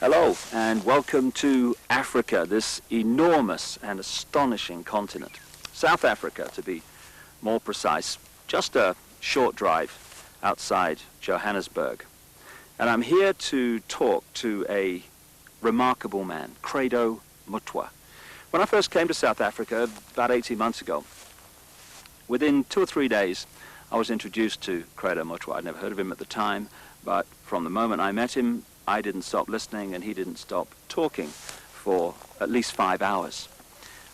Hello and welcome to Africa, this enormous and astonishing continent. South Africa, to be more precise, just a short drive outside Johannesburg. And I'm here to talk to a remarkable man, Credo Mutwa. When I first came to South Africa about 18 months ago, within 2 or 3 days I was introduced to Credo Mutwa. I'd never heard of him at the time, but from the moment I met him, I didn't stop listening and he didn't stop talking for at least 5 hours.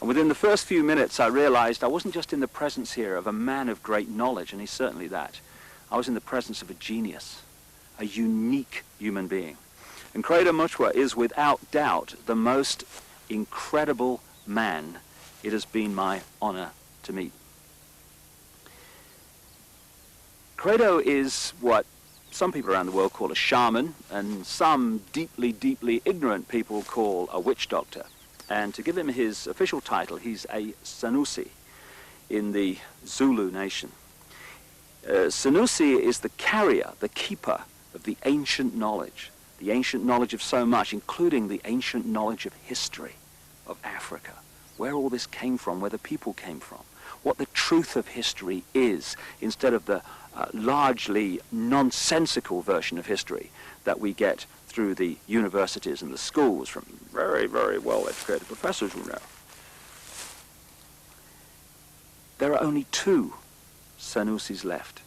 And within the first few minutes I realized I wasn't just in the presence here of a man of great knowledge, and he's certainly that. I was in the presence of a genius, a unique human being. And Credo Mutwa is without doubt the most incredible man it has been my honor to meet. Credo is what some people around the world call a shaman, and some deeply, deeply ignorant people call a witch doctor. And to give him his official title, he's a Sanusi in the Zulu nation. Sanusi is the carrier, the keeper of the ancient knowledge of so much, including the ancient knowledge of history of Africa, where all this came from, where the people came from, what the truth of history is, instead of the largely nonsensical version of history that we get through the universities and the schools from very, very well-educated professors who know. There are only 2 Sanusis left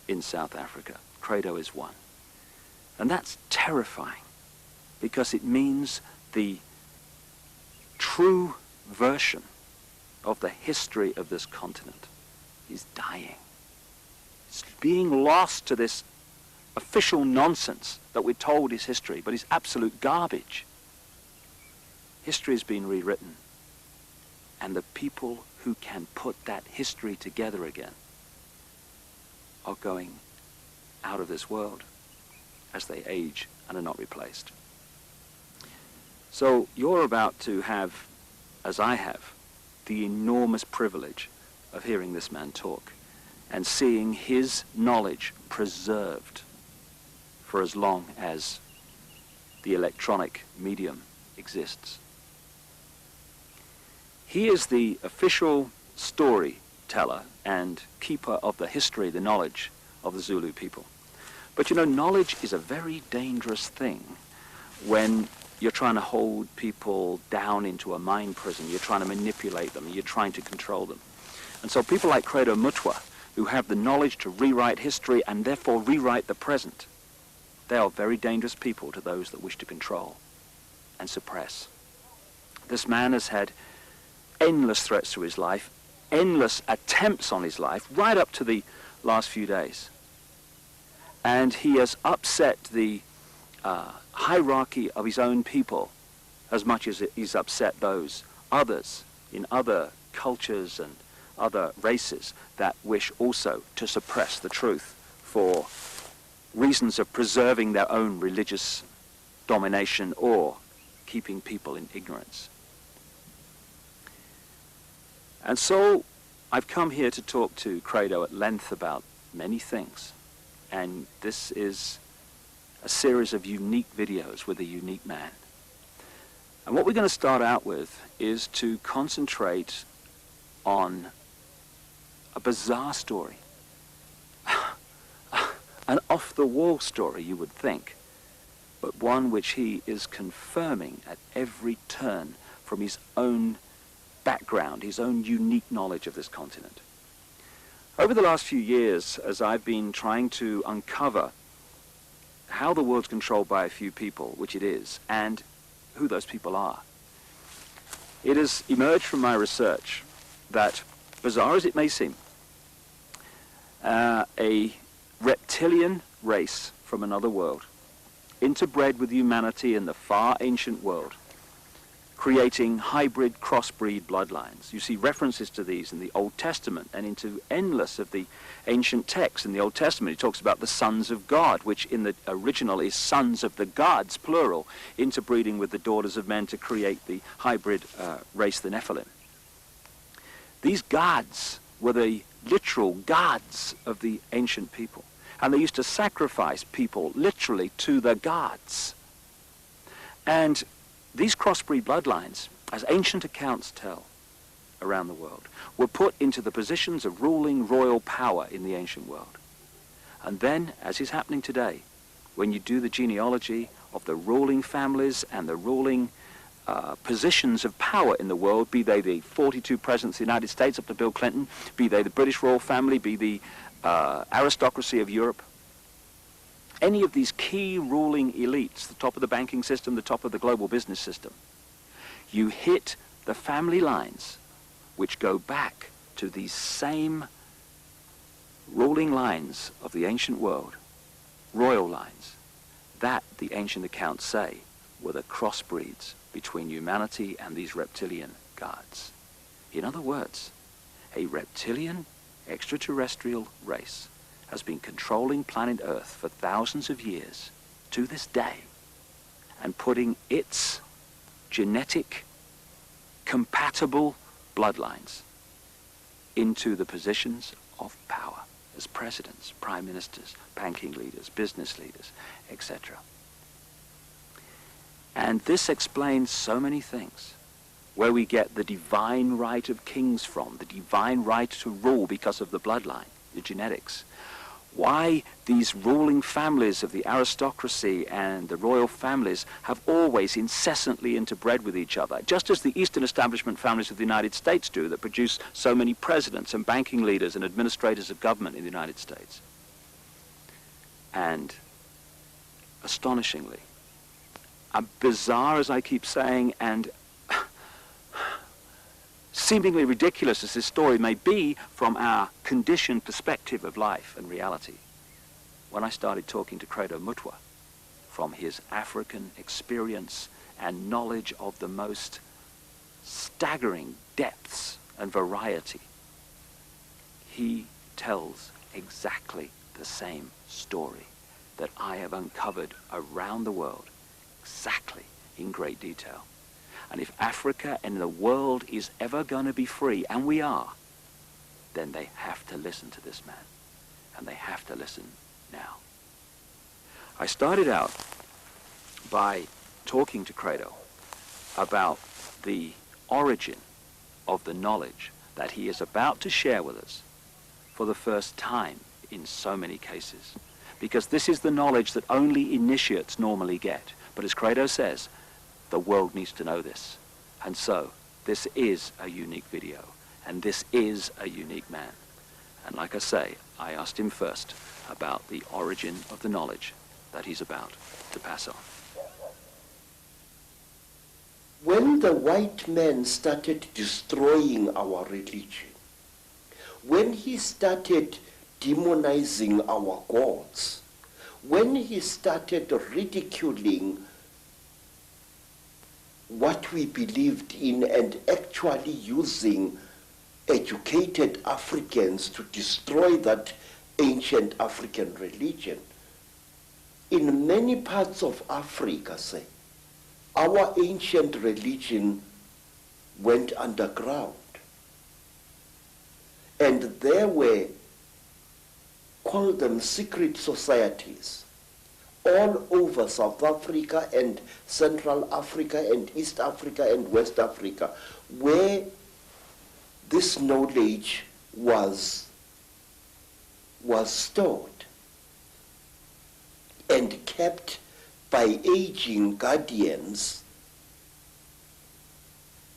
in South Africa. Credo is one. And that's terrifying, because it means the true version of the history of this continent is dying. It's being lost to this official nonsense that we're told is history, but is absolute garbage. History has been rewritten, and the people who can put that history together again are going out of this world as they age and are not replaced. So you're about to have, as I have, the enormous privilege of hearing this man talk and seeing his knowledge preserved for as long as the electronic medium exists. He is the official storyteller and keeper of the history, the knowledge of the Zulu people. But you know, knowledge is a very dangerous thing when you're trying to hold people down into a mind prison, you're trying to manipulate them, you're trying to control them. And so people like Credo Mutwa, who have the knowledge to rewrite history and therefore rewrite the present, they are very dangerous people to those that wish to control and suppress. This man has had endless threats to his life, endless attempts on his life, right up to the last few days. And he has upset the hierarchy of his own people as much as he's upset those others in other cultures and other races that wish also to suppress the truth for reasons of preserving their own religious domination or keeping people in ignorance. And so I've come here to talk to Credo at length about many things, and this is a series of unique videos with a unique man. And what we're going to start out with is to concentrate on a bizarre story, an off-the-wall story, you would think, but one which he is confirming at every turn from his own background, his own unique knowledge of this continent. Over the last few years, as I've been trying to uncover how the world's controlled by a few people, which it is, and who those people are, it has emerged from my research that, bizarre as it may seem, a reptilian race from another world, interbred with humanity in the far ancient world, creating hybrid crossbreed bloodlines. You see references to these in the Old Testament and into endless of the ancient texts. In the Old Testament, he talks about the sons of God, which in the original is sons of the gods, plural, interbreeding with the daughters of men to create the hybrid race, the Nephilim. These gods were the literal gods of the ancient people, and they used to sacrifice people literally to the gods. And these crossbreed bloodlines, as ancient accounts tell around the world, were put into the positions of ruling royal power in the ancient world. And then, as is happening today, when you do the genealogy of the ruling families and the ruling positions of power in the world, be they the 42 presidents of the United States up to Bill Clinton, be they the British royal family, be the aristocracy of Europe, any of these key ruling elites, the top of the banking system, the top of the global business system, you hit the family lines which go back to these same ruling lines of the ancient world, royal lines, that the ancient accounts say were the crossbreeds between humanity and these reptilian gods. In other words, a reptilian extraterrestrial race has been controlling planet Earth for thousands of years to this day and putting its genetic compatible bloodlines into the positions of power as presidents, prime ministers, banking leaders, business leaders, etc. And this explains so many things, where we get the divine right of kings from, the divine right to rule because of the bloodline, the genetics. Why these ruling families of the aristocracy and the royal families have always incessantly interbred with each other, just as the Eastern establishment families of the United States do, that produce so many presidents and banking leaders and administrators of government in the United States. And astonishingly, bizarre as I keep saying, and seemingly ridiculous as this story may be from our conditioned perspective of life and reality, when I started talking to Credo Mutwa from his African experience and knowledge of the most staggering depths and variety, he tells exactly the same story that I have uncovered around the world, exactly in great detail. And if Africa and the world is ever going to be free, and we are, then they have to listen to this man. And they have to listen now. I started out by talking to Credo about the origin of the knowledge that he is about to share with us for the first time in so many cases. Because this is the knowledge that only initiates normally get. But as Credo says, the world needs to know this. And so, this is a unique video, and this is a unique man. And like I say, I asked him first about the origin of the knowledge that he's about to pass on. When the white man started destroying our religion, when he started demonizing our gods, when he started ridiculing what we believed in and actually using educated Africans to destroy that ancient African religion, in many parts of Africa, say, our ancient religion went underground. And there were, call them secret societies, all over South Africa and Central Africa and East Africa and West Africa, where this knowledge was stored and kept by aging guardians,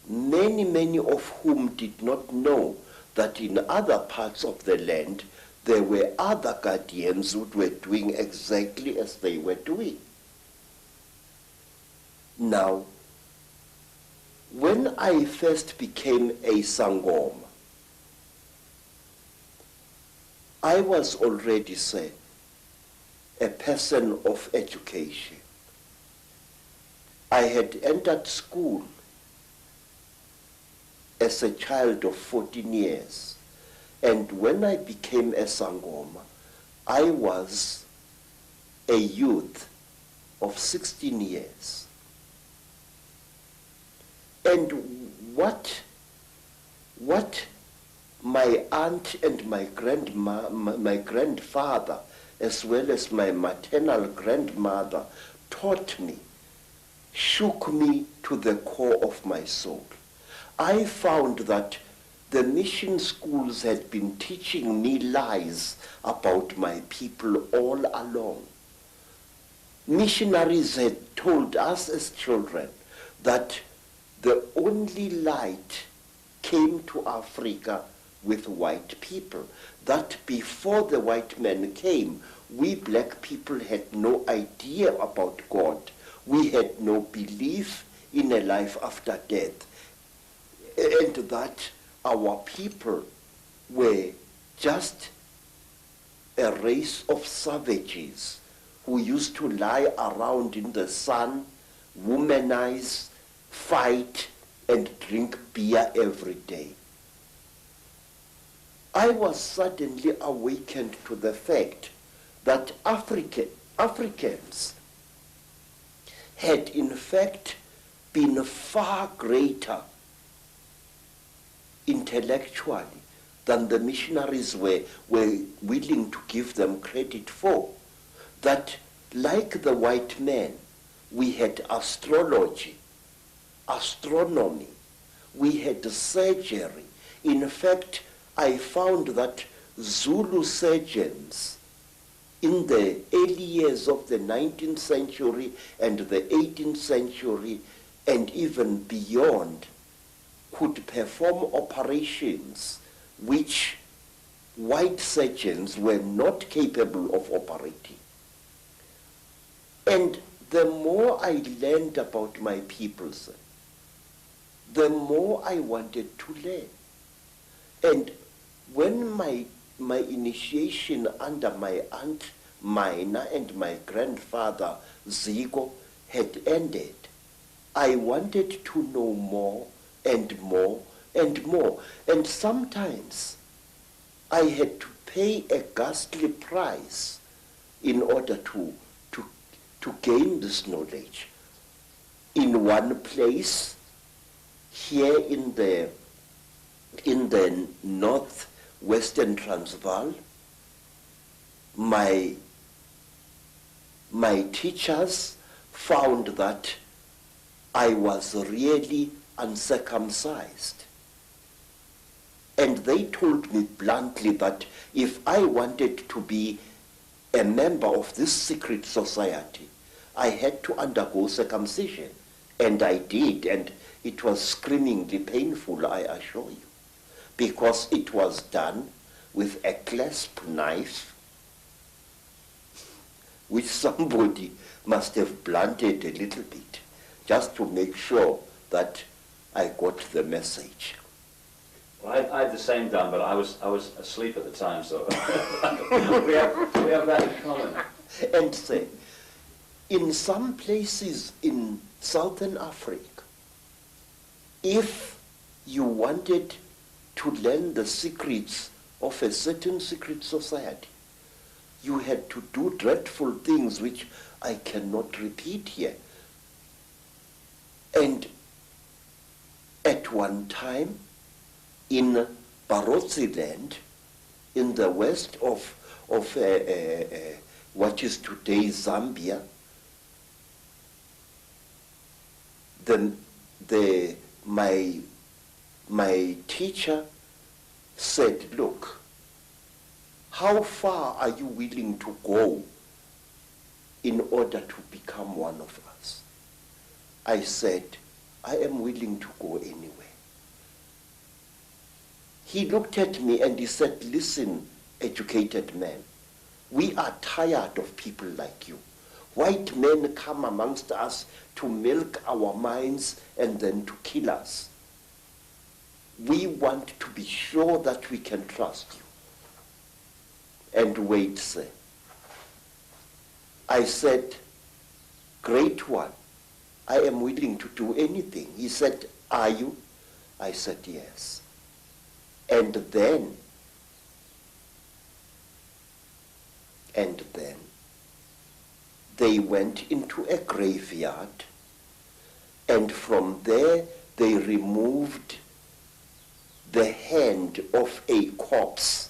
many of whom did not know that in other parts of the land there were other guardians who were doing exactly as they were doing. Now, when I first became a Sangoma, I was already, say, a person of education. I had entered school as a child of 14 years. And when I became a Sangoma, I was a youth of 16 years. And what my aunt and my grandfather, as well as my maternal grandmother, taught me shook me to the core of my soul. I found that the mission schools had been teaching me lies about my people all along. Missionaries had told us as children that the only light came to Africa with white people, that before the white men came, we black people had no idea about God. We had no belief in a life after death, and that our people were just a race of savages who used to lie around in the sun, womanize, fight, and drink beer every day. I was suddenly awakened to the fact that Africans had in fact been far greater intellectually than the missionaries were willing to give them credit for. That like the white men, we had astrology, astronomy, we had surgery. In fact, I found that Zulu surgeons in the early years of the 19th century and the 18th century and even beyond could perform operations which white surgeons were not capable of operating. And the more I learned about my people, sir, the more I wanted to learn. And when my initiation under my aunt Mina and my grandfather Zico had ended, I wanted to know more and more and more. And sometimes I had to pay a ghastly price in order to gain this knowledge. In one place, here in the northwestern Transvaal, my teachers found that I was really uncircumcised. And they told me bluntly that if I wanted to be a member of this secret society, I had to undergo circumcision. And I did, and it was screamingly painful, I assure you, because it was done with a clasp knife, which somebody must have blunted a little bit, just to make sure that I got the message. Well, I had the same done, but I was asleep at the time, so we have that in common. And say, in some places in Southern Africa, if you wanted to learn the secrets of a certain secret society, you had to do dreadful things which I cannot repeat here. And at one time, in Barotse land, in the west of what is today Zambia, my teacher said, look, how far are you willing to go in order to become one of us? I said, I am willing to go anywhere. He looked at me and he said, listen, educated man, we are tired of people like you. White men come amongst us to milk our minds and then to kill us. We want to be sure that we can trust you. And wait, sir. I said, great one, I am willing to do anything. He said, are you? I said, yes. And then they went into a graveyard, and from there they removed the hand of a corpse,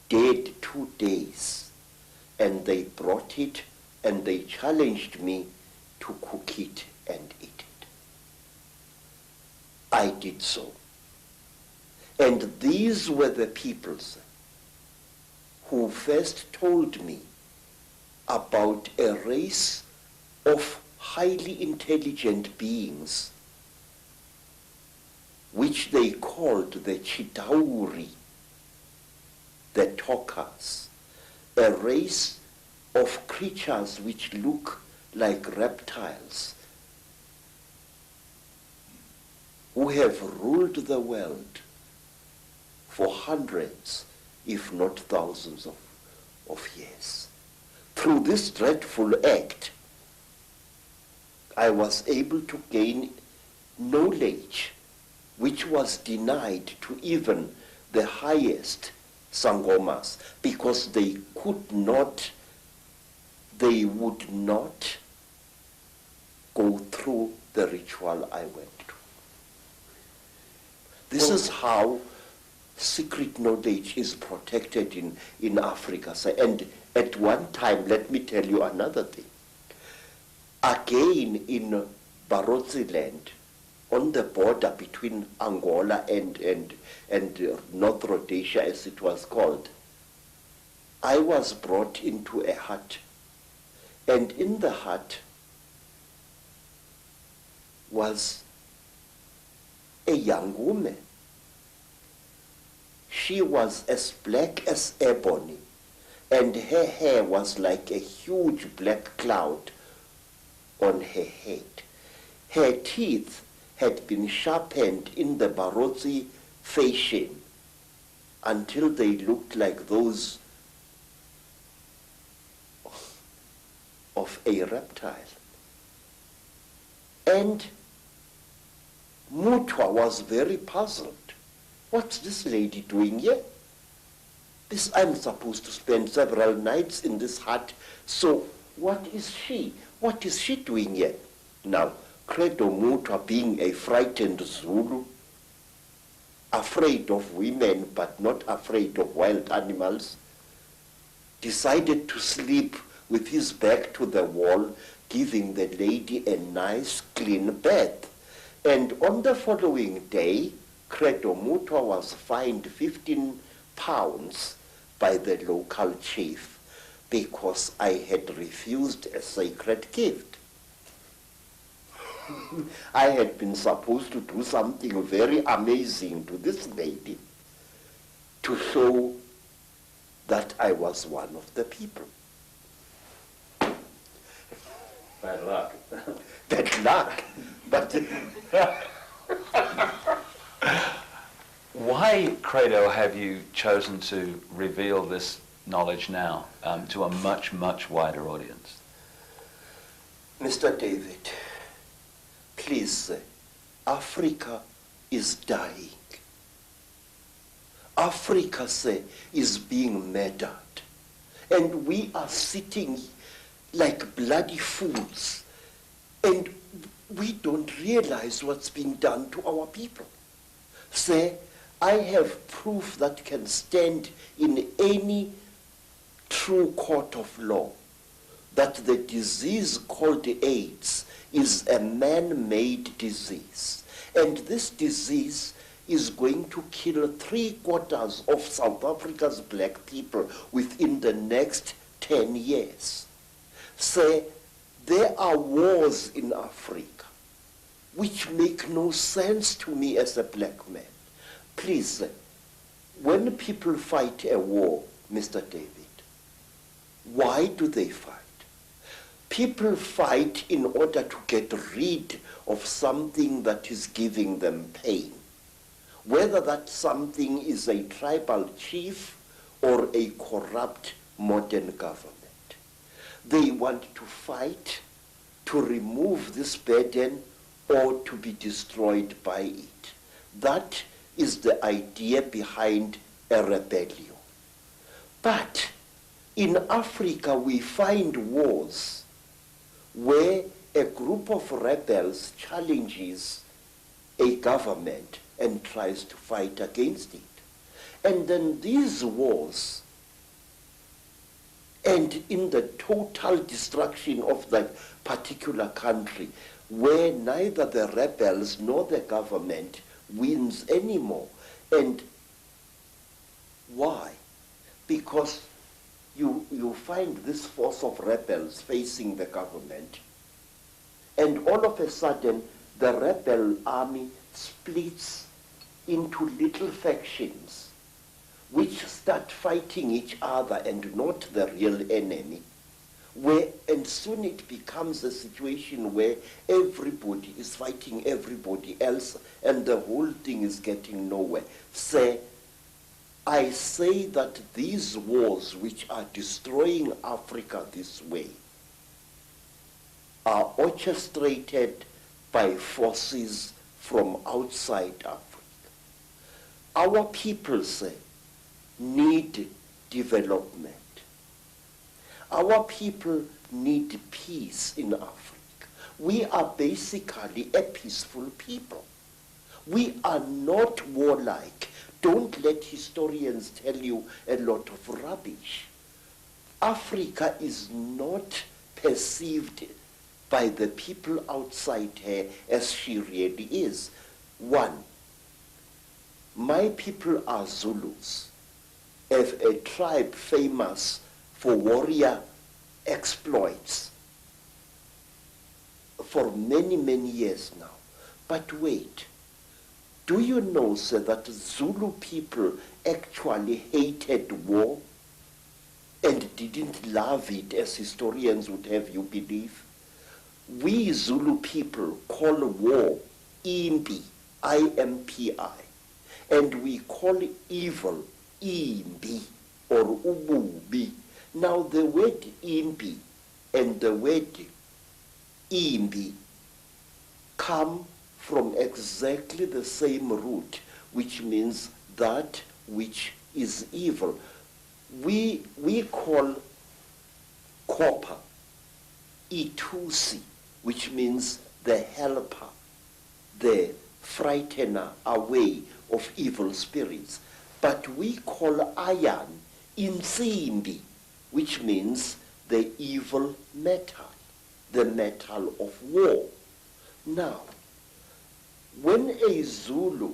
dead 2 days, and they brought it and they challenged me to cook it and eat it. I did so. And these were the peoples who first told me about a race of highly intelligent beings which they called the Chitauri, the talkers, a race of creatures which look like reptiles, who have ruled the world for hundreds, if not thousands of years. Through this dreadful act, I was able to gain knowledge which was denied to even the highest Sangomas, because they would not go through the ritual I went to. This is how secret knowledge is protected in Africa. And at one time, let me tell you another thing. Again, in Barotse land, on the border between Angola and North Rhodesia, as it was called, I was brought into a hut. And in the hut was a young woman. She was as black as ebony, and her hair was like a huge black cloud on her head. Her teeth had been sharpened in the Barotse fashion until they looked like those of a reptile. And Mutwa was very puzzled. What's this lady doing here? I'm supposed to spend several nights in this hut, so what is she? What is she doing here? Now, Credo Mutwa, being a frightened Zulu, afraid of women but not afraid of wild animals, decided to sleep with his back to the wall, giving the lady a nice clean bath. And on the following day, Credo Mutwa was fined 15 pounds by the local chief because I had refused a sacred gift. I had been supposed to do something very amazing to this lady to show that I was one of the people. Bad luck. Bad luck. But why, Credo, have you chosen to reveal this knowledge now to a much, much wider audience? Mr. David, please, Africa is dying. Africa, is being murdered. And we are sitting like bloody fools. And we don't realize what's being done to our people. I have proof that can stand in any true court of law that the disease called AIDS is a man-made disease. And this disease is going to kill 3/4 of South Africa's black people within the next 10 years. There are wars in Africa which make no sense to me as a black man. Please, when people fight a war, Mr. David, why do they fight? People fight in order to get rid of something that is giving them pain. Whether that something is a tribal chief or a corrupt modern government. They want to fight to remove this burden or to be destroyed by it. That is the idea behind a rebellion. But in Africa we find wars where a group of rebels challenges a government and tries to fight against it. And then these wars and in the total destruction of that particular country, where neither the rebels nor the government wins anymore. And why? Because you find this force of rebels facing the government, and all of a sudden the rebel army splits into little factions which start fighting each other and not the real enemy, and soon it becomes a situation where everybody is fighting everybody else and the whole thing is getting nowhere. I say that these wars which are destroying Africa this way are orchestrated by forces from outside Africa. Our people need development. Our people need peace in Africa. We are basically a peaceful people. We are not warlike. Don't let historians tell you a lot of rubbish. Africa is not perceived by the people outside her as she really is. One, my people are Zulus, a tribe famous for warrior exploits for many, many years now. But wait, do you know, sir, that Zulu people actually hated war and didn't love it as historians would have you believe? We Zulu people call war impi, I-M-P-I, and we call evil imbi or ububi. Now the word imbi and the word imbi come from exactly the same root, which means that which is evil. We call copper itusi, which means the helper, the frightener away of evil spirits. But we call iron insimbi, which means the evil metal, the metal of war. Now, when a Zulu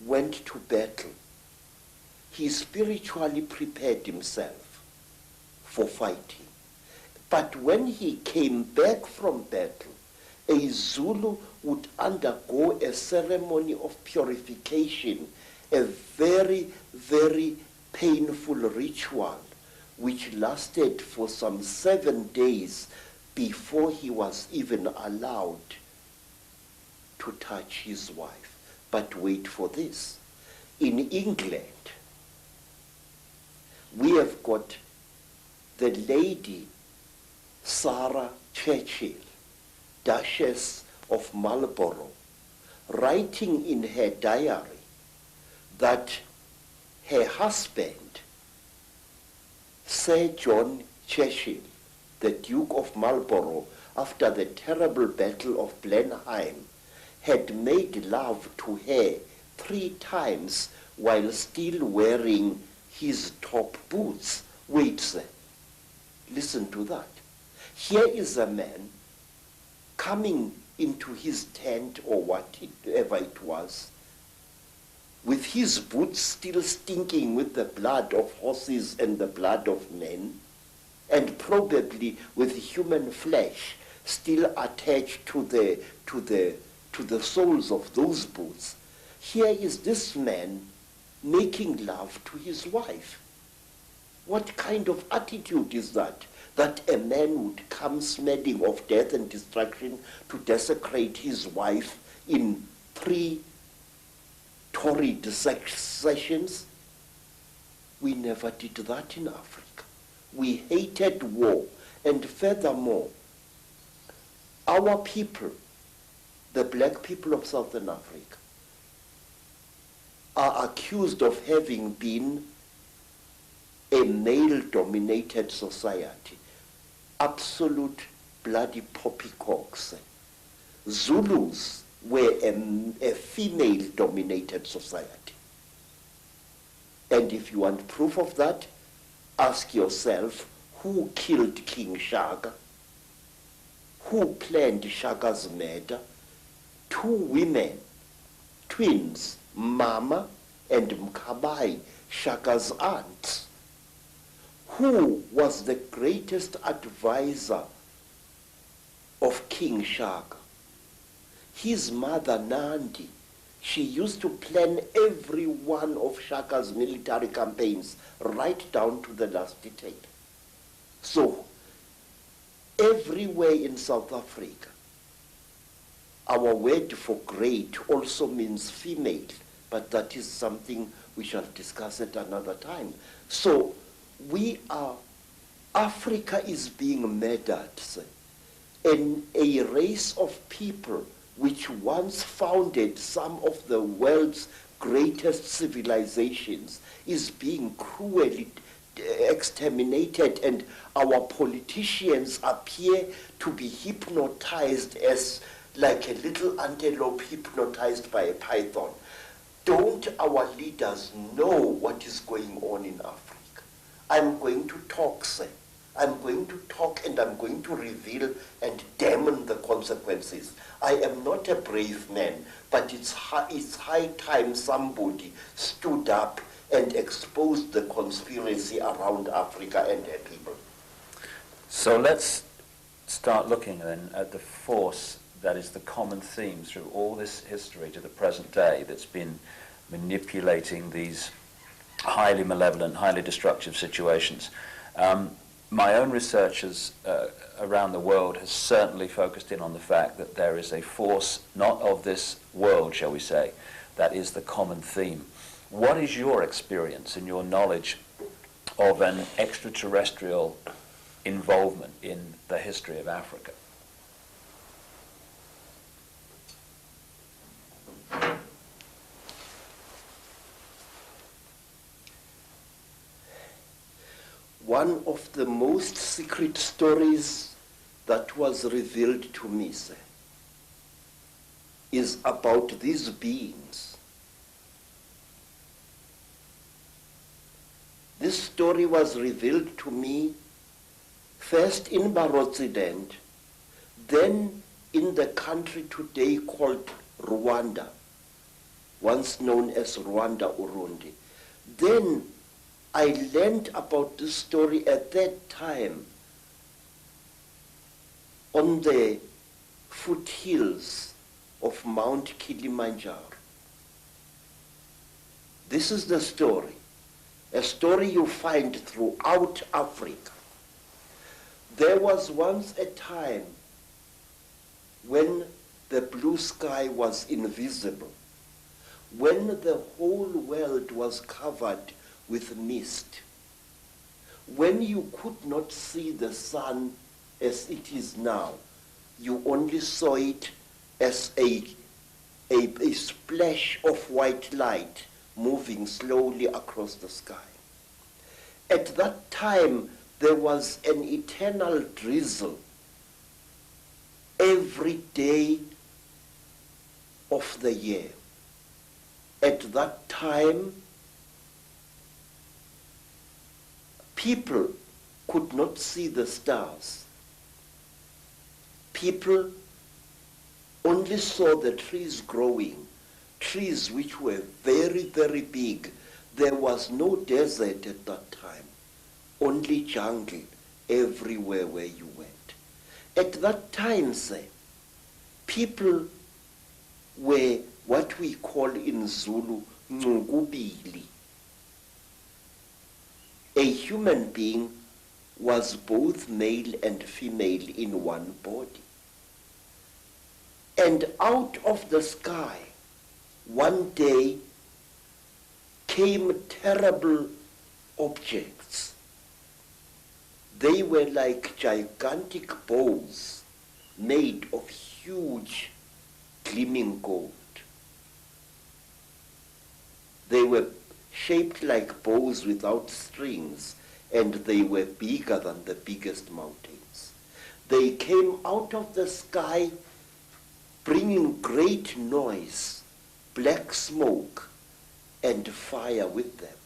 went to battle, he spiritually prepared himself for fighting. But when he came back from battle, a Zulu would undergo a ceremony of purification, a very, very painful ritual, which lasted for some 7 days before he was even allowed to touch his wife. But wait for this. In England, we have got the lady Sarah Churchill, Duchess of Marlborough, writing in her diary that her husband, Sir John Churchill, the Duke of Marlborough, after the terrible Battle of Blenheim, had made love to her 3 times while still wearing his top boots. Wait, sir. Listen to that. Here is a man coming into his tent or whatever it was, with his boots still stinking with the blood of horses and the blood of men, and probably with human flesh still attached to the soles of those boots. Here is this man making love to his wife. What kind of attitude is that? That a man would come smelling of death and destruction to desecrate his wife in 3 torrid sessions? We never did that in Africa. We hated war. And furthermore, our people, the black people of Southern Africa, are accused of having been a male-dominated society. Absolute bloody poppycocks. Zulus were a female-dominated society. And if you want proof of that, ask yourself who killed King Shaka, who planned Shaka's murder, two women, twins, Mama and Mkabai, Shaka's aunts, who was the greatest advisor of King Shaka. His mother, Nandi, she used to plan every one of Shaka's military campaigns right down to the last detail. So, everywhere in South Africa, our word for great also means female, but that is something we shall discuss at another time. So, Africa is being murdered, and a race of people which once founded some of the world's greatest civilizations is being cruelly exterminated, and our politicians appear to be hypnotized as like a little antelope hypnotized by a python. Don't our leaders know what is going on in Africa? I'm going to talk, sir. I'm going to talk, and I'm going to reveal and damn the consequences. I am not a brave man, but it's high time somebody stood up and exposed the conspiracy around Africa and her people. So let's start looking then at the force that is the common theme through all this history to the present day that's been manipulating these highly malevolent, highly destructive situations. My own research around the world has certainly focused in on the fact that there is a force not of this world, shall we say, that is the common theme. What is your experience and your knowledge of an extraterrestrial involvement in the history of Africa? One of the most secret stories that was revealed to me, sir, is about these beings. This story was revealed to me first in Barotsident, then in the country today called Rwanda, once known as Rwanda Urundi. Then I learned about this story at that time on the foothills of Mount Kilimanjaro. This is the story, a story you find throughout Africa. There was once a time when the blue sky was invisible, when the whole world was covered with mist, when you could not see the sun as it is now, you only saw it as a splash of white light moving slowly across the sky. At that time, there was an eternal drizzle every day of the year. At that time, people could not see the stars. People only saw the trees growing, trees which were very, very big. There was no desert at that time, only jungle everywhere where you went. At that time, say, people were what we call in Zulu, ngubili. A human being was both male and female in one body. And out of the sky, one day, came terrible objects. They were like gigantic bows made of huge gleaming gold. They were shaped like bows without strings, and they were bigger than the biggest mountains. They came out of the sky bringing great noise, black smoke, and fire with them.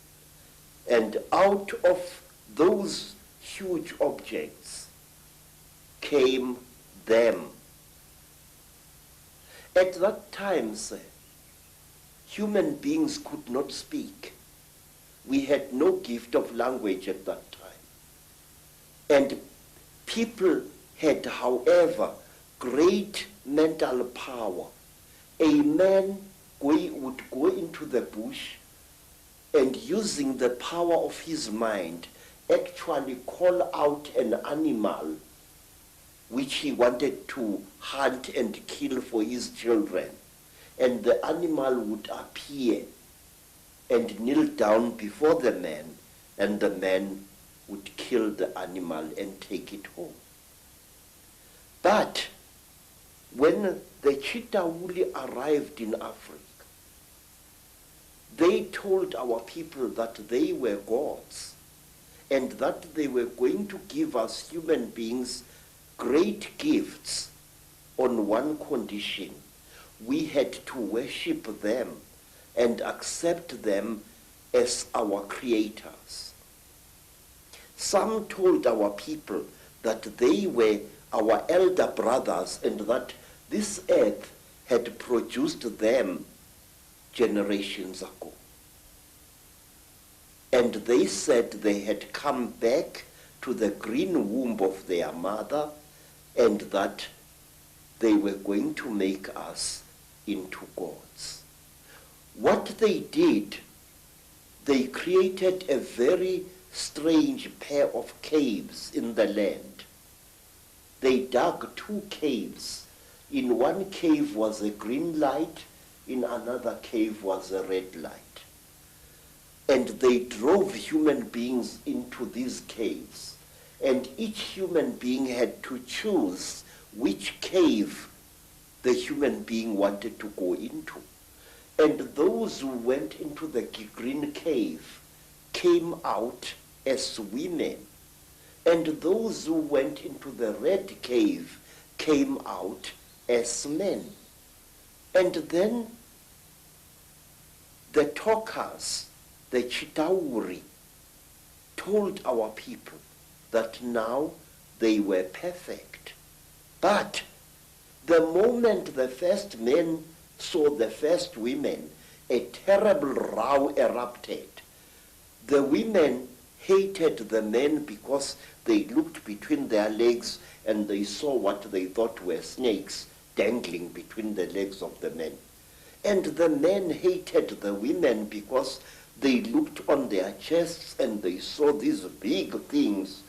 And out of those huge objects came them. At that time, sir, human beings could not speak. We had no gift of language at that time. And people had, however, great mental power. A man would go into the bush and using the power of his mind actually call out an animal which he wanted to hunt and kill for his children. And the animal would appear and kneel down before the man, and the man would kill the animal and take it home. But when the Chitauri arrived in Africa, they told our people that they were gods and that they were going to give us human beings great gifts on one condition. We had to worship them and accept them as our creators. Some told our people that they were our elder brothers and that this earth had produced them generations ago. And they said they had come back to the green womb of their mother and that they were going to make us into gods. What they did, they created a very strange pair of caves in the land. They dug 2 caves. In one cave was a green light, in another cave was a red light. And they drove human beings into these caves. And each human being had to choose which cave the human being wanted to go into. And those who went into the green cave came out as women. And those who went into the red cave came out as men. And then the talkers, the Chitauri, told our people that now they were perfect. But the moment the first men saw the first women, a terrible row erupted. The women hated the men because they looked between their legs and they saw what they thought were snakes dangling between the legs of the men. And the men hated the women because they looked on their chests and they saw these big things.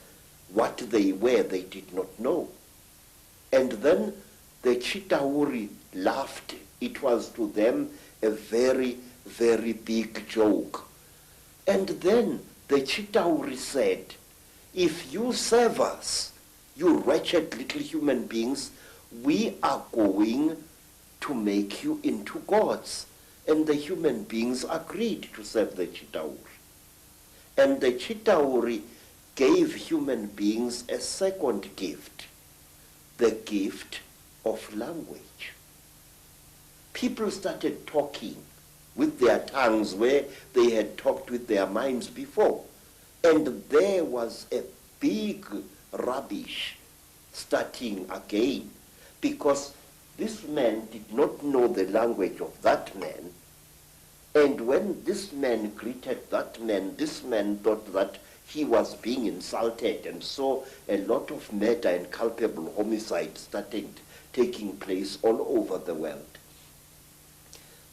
What they were, they did not know. And then the Chitauri laughed. It was to them a very, very big joke. And then the Chitauri said, if you serve us, you wretched little human beings, we are going to make you into gods. And the human beings agreed to serve the Chitauri. And the Chitauri gave human beings a second gift, the gift of language. People started talking with their tongues where they had talked with their minds before. And there was a big rubbish starting again, because this man did not know the language of that man. And when this man greeted that man, this man thought that he was being insulted, and so a lot of murder and culpable homicide started taking place all over the world.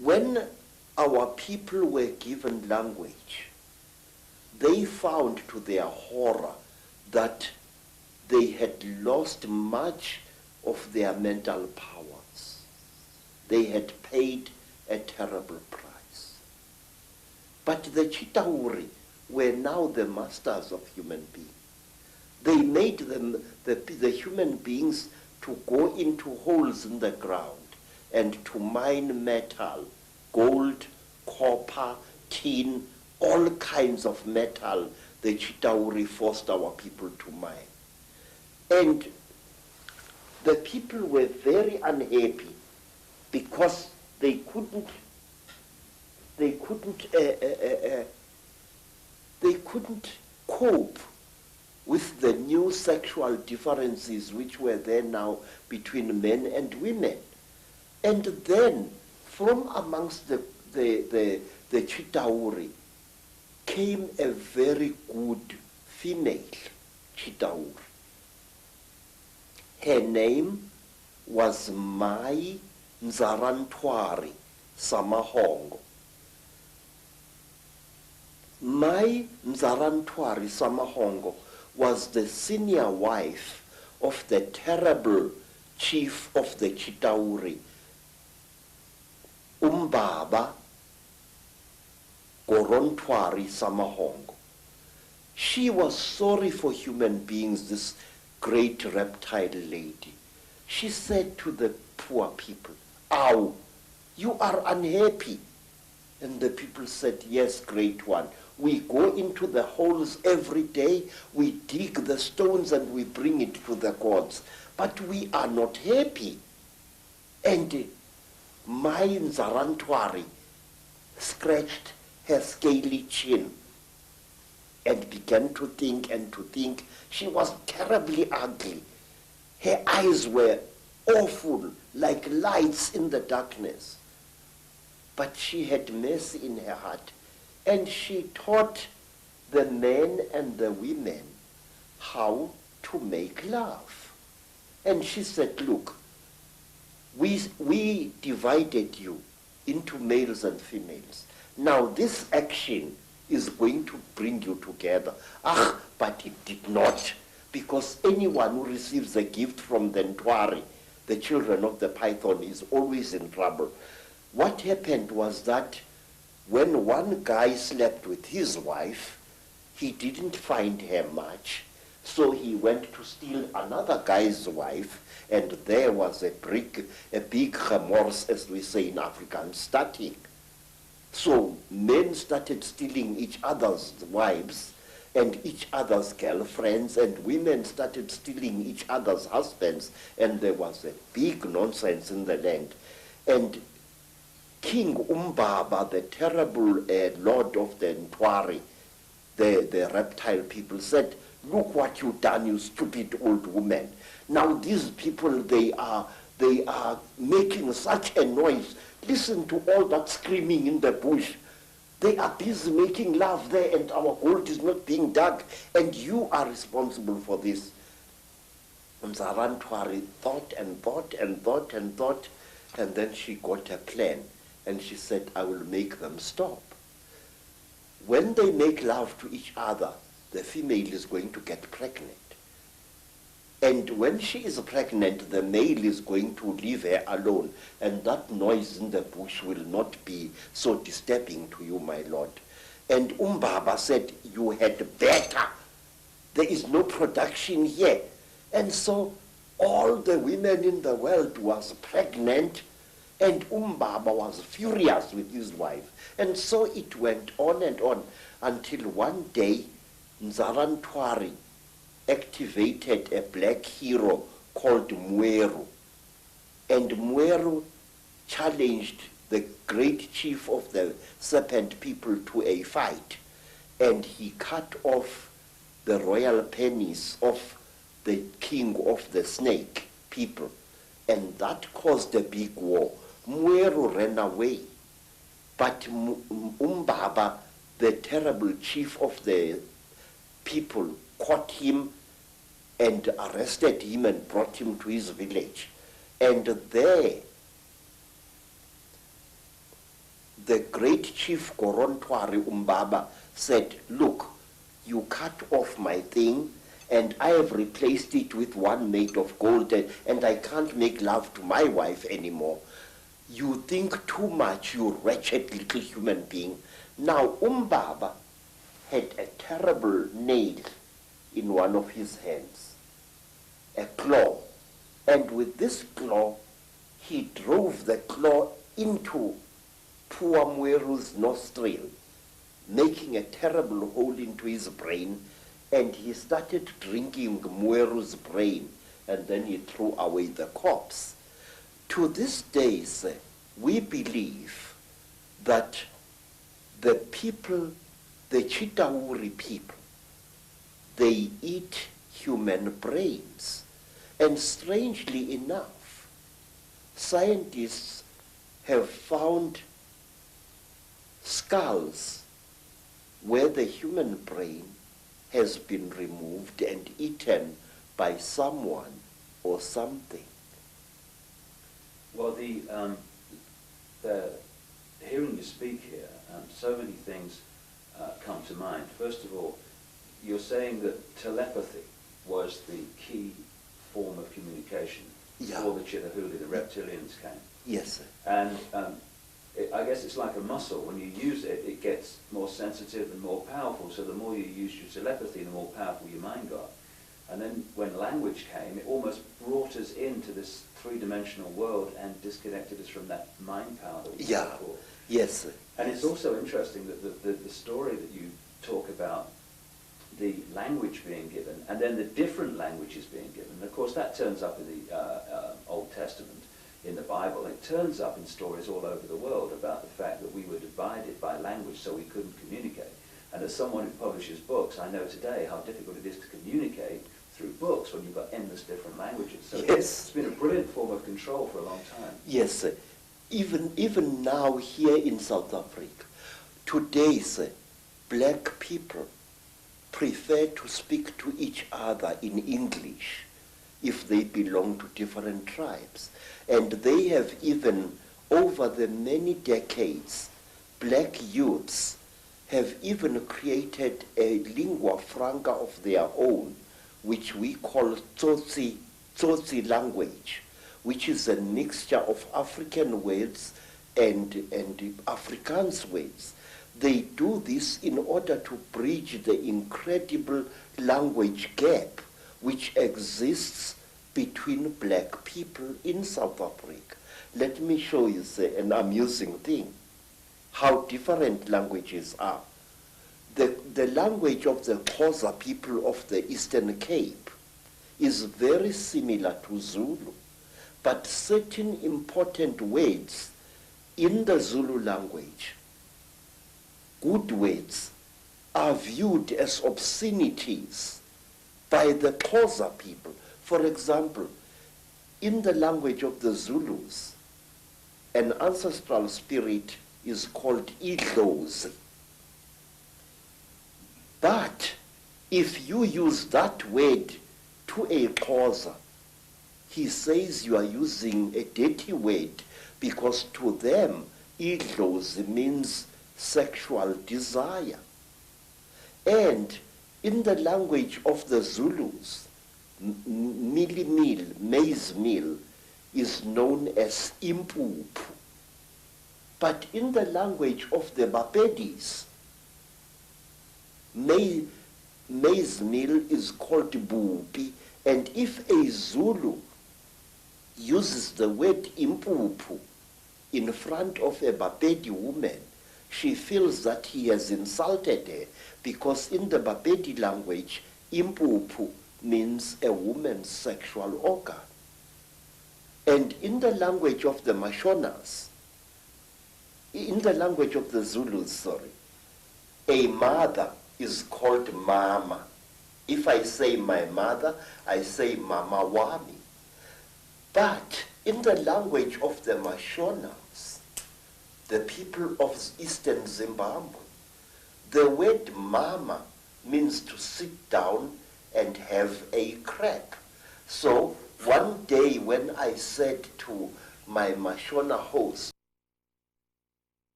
When our people were given language, they found to their horror that they had lost much of their mental powers. They had paid a terrible price. But the Chitauri were now the masters of human beings. They made them, the human beings, to go into holes in the ground and to mine metal, gold, copper, tin, all kinds of metal the Chitauri forced our people to mine. And the people were very unhappy because they couldn't cope with the new sexual differences which were there now between men and women. And then from amongst the Chitauri came a very good female Chitauri. Her name was Mai Nzarantwari Samahongo. Mai Nzarantwari Samahongo was the senior wife of the terrible chief of the Chitauri, Umbaba Gorontwari Samahongo. She was sorry for human beings, this great reptile lady. She said to the poor people, "Ow, you are unhappy." And the people said, "Yes, great one. We go into the holes every day, we dig the stones and we bring it to the gods, but we are not happy." And Mai Nzarantwari scratched her scaly chin and began to think and to think. She was terribly ugly. Her eyes were awful, like lights in the darkness. But she had mercy in her heart, and she taught the men and the women how to make love. And she said, "Look, we divided you into males and females. Now this action is going to bring you together." But it did not, because anyone who receives a gift from the Ntwari, the children of the python, is always in trouble. What happened was that when one guy slept with his wife, he didn't find her much, so he went to steal another guy's wife, and there was a big remorse, as we say in Afrikaans, starting. So men started stealing each other's wives and each other's girlfriends, and women started stealing each other's husbands, and there was a big nonsense in the land. And King Umbaba, the terrible lord of the Ntwari, the reptile people, said, "Look what you've done, you stupid old woman. Now these people, they are making such a noise. Listen to all that screaming in the bush. They are busy making love there, and our gold is not being dug, and you are responsible for this." Nzarantwari thought and thought and thought and thought, and then she got a plan, and she said, "I will make them stop. When they make love to each other, the female is going to get pregnant. And when she is pregnant, the male is going to leave her alone, and that noise in the bush will not be so disturbing to you, my lord." And Umbaba said, "You had better. There is no production here." And so all the women in the world was pregnant, and Umbaba was furious with his wife. And so it went on and on until one day Nzarantwari activated a black hero called Mweru. And Mweru challenged the great chief of the serpent people to a fight. And he cut off the royal penis of the king of the snake people. And that caused a big war. Mweru ran away. But Umbaba, the terrible chief of the people, caught him and arrested him and brought him to his village. And there, the great chief Gorontwari Umbaba said, "Look, you cut off my thing, and I have replaced it with one made of gold, and I can't make love to my wife anymore. You think too much, you wretched little human being." Now Umbaba had a terrible nail in one of his hands, a claw. And with this claw, he drove the claw into poor Mweru's nostril, making a terrible hole into his brain, and he started drinking Mweru's brain, and then he threw away the corpse. To this day, we believe that the people, the Chitauri people, they eat human brains. And strangely enough, scientists have found skulls where the human brain has been removed and eaten by someone or something. Well, hearing you speak here, so many things come to mind. First of all, you're saying that telepathy was the key form of communication before the Chitauri, the reptilians came. Yes, sir. And I guess it's like a muscle. When you use it, it gets more sensitive and more powerful. So the more you use your telepathy, the more powerful your mind got. And then when language came, it almost brought us into this three-dimensional world and disconnected us from that mind power that we had before. Yes, sir. And it's also interesting that the story that you talk about, the language being given, and then the different languages being given. And of course, that turns up in the Old Testament, in the Bible. It turns up in stories all over the world about the fact that we were divided by language, so we couldn't communicate. And as someone who publishes books, I know today how difficult it is to communicate through books when you've got endless different languages. So it's been a brilliant form of control for a long time. Yes, sir. Even now here in South Africa, today, sir, black people prefer to speak to each other in English if they belong to different tribes. And they have even, over the many decades, black youths have even created a lingua franca of their own, which we call Tsotsi language, which is a mixture of African words and Afrikaans words. They do this in order to bridge the incredible language gap which exists between black people in South Africa. Let me show you an amusing thing, how different languages are. The language of the Xhosa people of the Eastern Cape is very similar to Zulu, but certain important words in the Zulu language, good words, are viewed as obscenities by the Xhosa people. For example, in the language of the Zulus, an ancestral spirit is called Idlozi. But if you use that word to a Xhosa, he says you are using a dirty word, because to them, Idlozi means sexual desire. And in the language of the Zulus, maize meal, is known as impuphu. But in the language of the Bapedis, maize meal is called bupi, and if a Zulu uses the word impuphu in front of a Bapedi woman, she feels that he has insulted her, because in the Bapedi language, impuphu means a woman's sexual organ. And in the language of the Mashonas, in the language of the Zulus, a mother is called mama. If I say my mother, I say mama wami. But in the language of the Mashonas, the people of Eastern Zimbabwe, the word mama means to sit down and have a crap. So one day when I said to my Mashona host,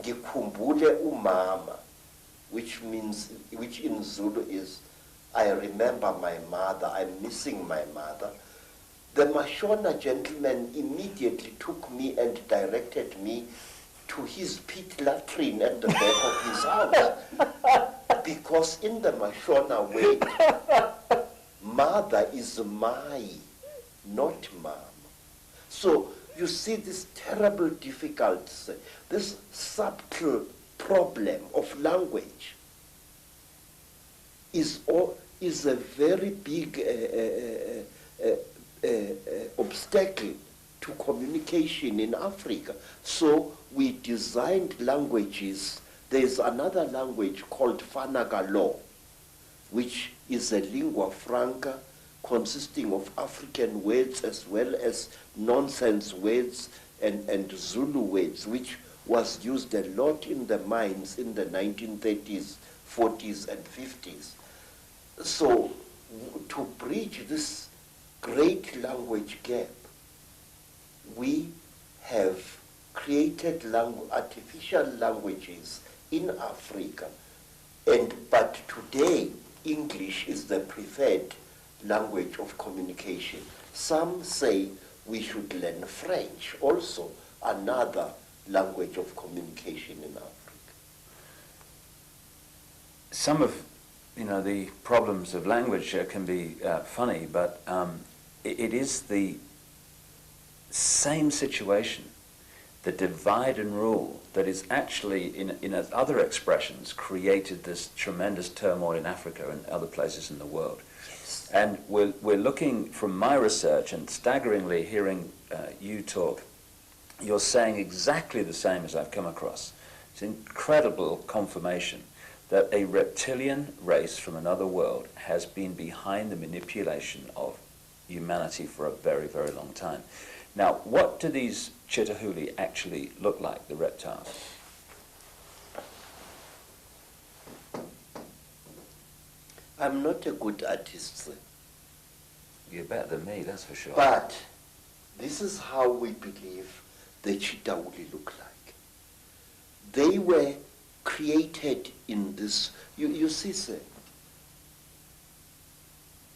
ngikhumbule umama, which in Zulu is, I remember my mother, I'm missing my mother, the Mashona gentleman immediately took me and directed me to his pit latrine at the back of his house. Because in the Mashona way, mother is mai, not mama. So you see this terrible difficulty, this subtle problem of language is a very big obstacle to communication in Africa. So we designed languages. There's another language called Fanagalo, which is a lingua franca consisting of African words as well as nonsense words and Zulu words, which was used a lot in the mines in the 1930s, 40s, and 50s. So to bridge this great language gap, we have created artificial languages in Africa, but today English is the preferred language of communication. Some say we should learn French, also another language of communication in Africa. Some of the problems of language can be funny, but it is the same situation, the divide and rule, that is actually, in other expressions, created this tremendous turmoil in Africa and other places in the world. Yes. And we're looking from my research, and staggeringly hearing you talk, you're saying exactly the same as I've come across. It's incredible confirmation that a reptilian race from another world has been behind the manipulation of humanity for a very, very long time. Now, what do these Chitauri actually look like, the reptiles? I'm not a good artist, sir. You're better than me, that's for sure. But this is how we believe the Chitauri look like. They were created in this, you see, sir,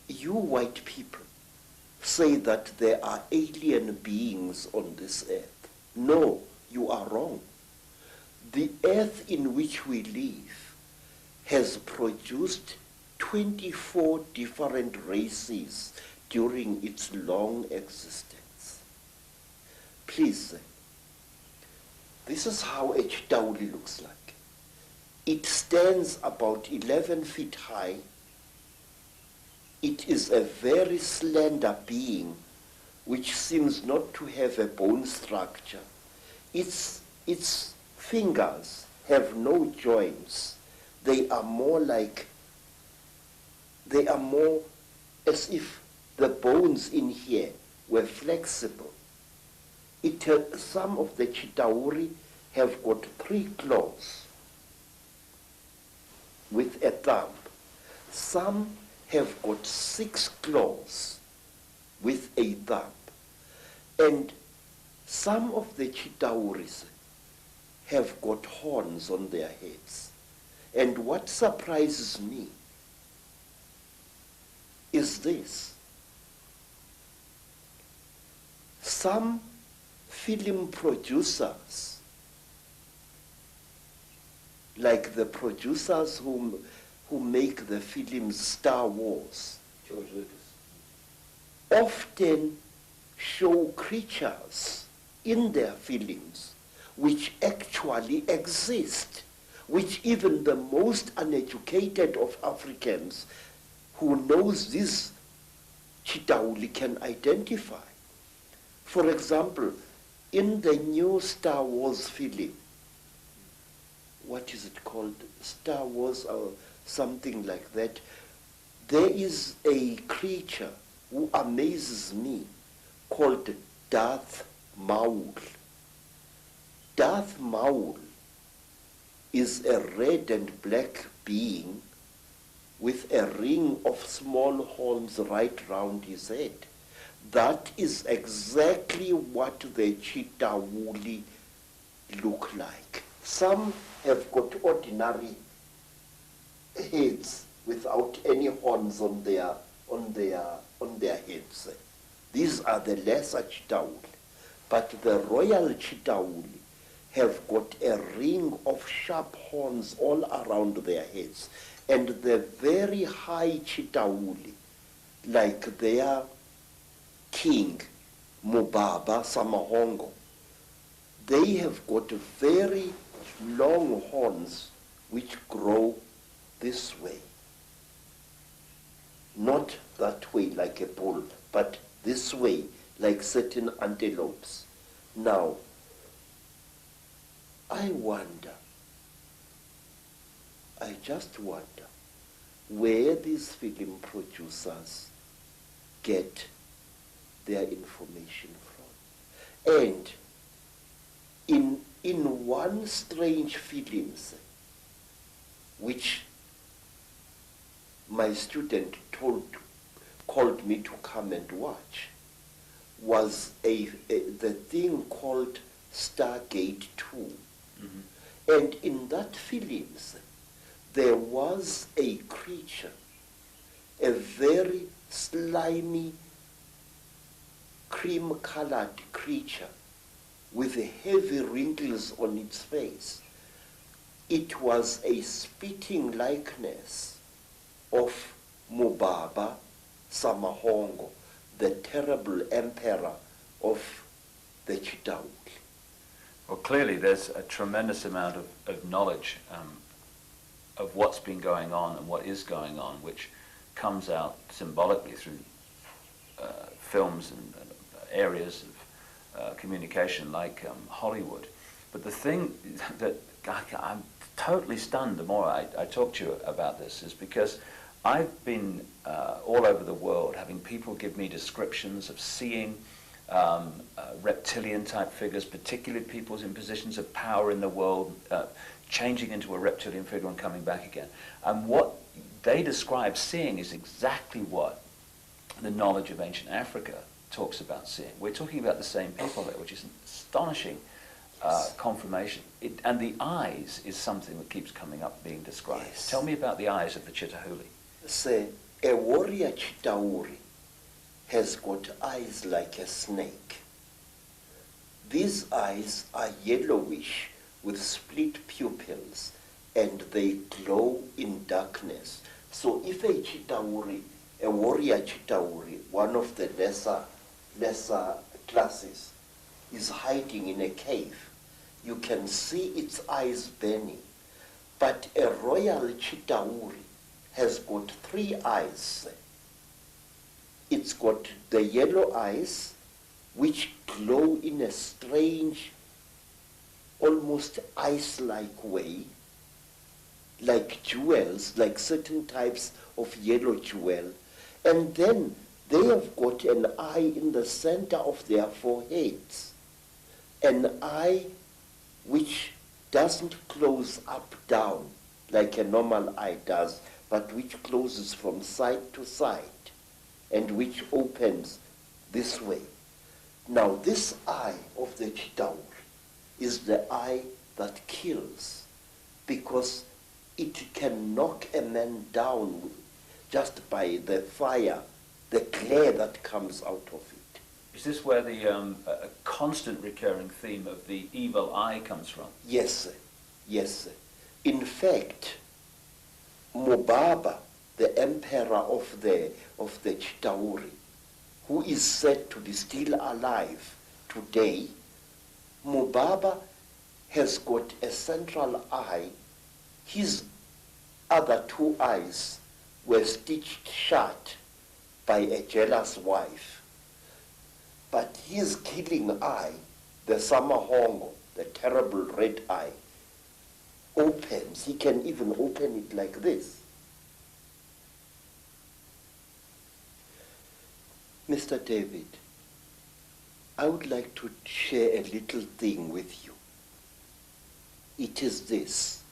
you white people say that there are alien beings on this earth. No, you are wrong. The earth in which we live has produced 24 different races during its long existence. Please, this is how a Chitauri looks like. It stands about 11 feet high. It is a very slender being which seems not to have a bone structure. Its fingers have no joints. They are more as if the bones in here were flexible. Some of the Chitauri have got 3 claws with a thumb. Some have got 6 claws with a thumb. And some of the Chitauris have got horns on their heads. And what surprises me is this. Some film producers, like the producers who make the films Star Wars, George Lucas, often show creatures in their films which actually exist, which even the most uneducated of Africans who knows this Chitauri can identify. For example, in the new Star Wars film, what is it called? Star Wars or something like that. There is a creature who amazes me called Darth Maul. Darth Maul is a red and black being with a ring of small horns right round his head. That is exactly what the Chitauri look like. Some have got ordinary heads without any horns on their heads. These are the lesser Chitauri. But the royal Chitauri have got a ring of sharp horns all around their heads. And the very high Chitauri, like their king, Mubaba Samahongo, they have got very long horns which grow this way. Not that way like a bull, but this way like certain antelopes. Now, I just wonder, where these film producers get their information from. And in one strange films, which my student called me to come and watch, was the thing called Stargate 2. Mm-hmm. And in that films, there was a creature, a very slimy, cream-colored creature with heavy wrinkles on its face. It was a spitting likeness of Mubaba Samahongo, the terrible emperor of the Chitauri. Well, clearly there's a tremendous amount of knowledge of what's been going on and what is going on, which comes out symbolically through films and areas of communication like Hollywood. But the thing that I'm totally stunned the more I talk to you about this is because I've been all over the world having people give me descriptions of seeing reptilian type figures, particularly people in positions of power in the world, changing into a reptilian figure and coming back again. And what they describe seeing is exactly what the knowledge of ancient Africa talks about seeing. We're talking about the same people there, which is an astonishing confirmation. And the eyes is something that keeps coming up being described. Yes. Tell me about the eyes of the Chitauri. Say, a warrior Chitauri has got eyes like a snake. These eyes are yellowish with split pupils, and they glow in darkness. So if a Chitauri, a warrior Chitauri, one of the lesser classes, is hiding in a cave, you can see its eyes burning. But a royal Chitauri has got 3 eyes. It's got the yellow eyes, which glow in a strange, almost ice-like way, like jewels, like certain types of yellow jewel. And then they have got an eye in the center of their foreheads, an eye which doesn't close up down like a normal eye does, but which closes from side to side and which opens this way. Now this eye of the Chitauri is the eye that kills, because it can knock a man down just by the fire, the glare that comes out of it. Is this where the constant recurring theme of the evil eye comes from? Yes, yes. In fact, Mubaba, the emperor of the Chitauri, who is said to be still alive today, Mubaba has got a central eye. His other 2 eyes were stitched shut by a jealous wife. But his killing eye, the Samahongo, the terrible red eye, opens. He can even open it like this. Mr. David, I would like to share a little thing with you. It is this: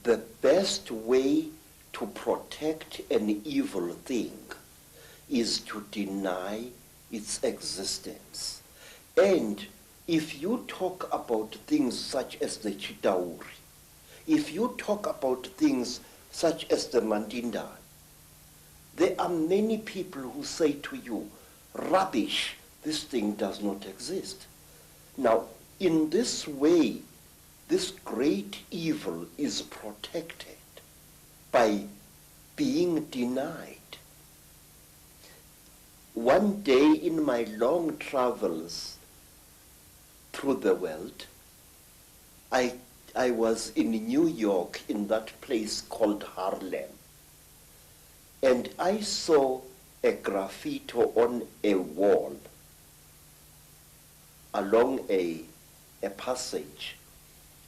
the best way to protect an evil thing is to deny its existence. And if you talk about things such as the Chitauri, if you talk about things such as the Mandinda, there are many people who say to you, rubbish, this thing does not exist. Now, in this way, this great evil is protected by being denied. One day in my long travels through the world, I was in New York, in that place called Harlem, and I saw a graffiti on a wall along a passage,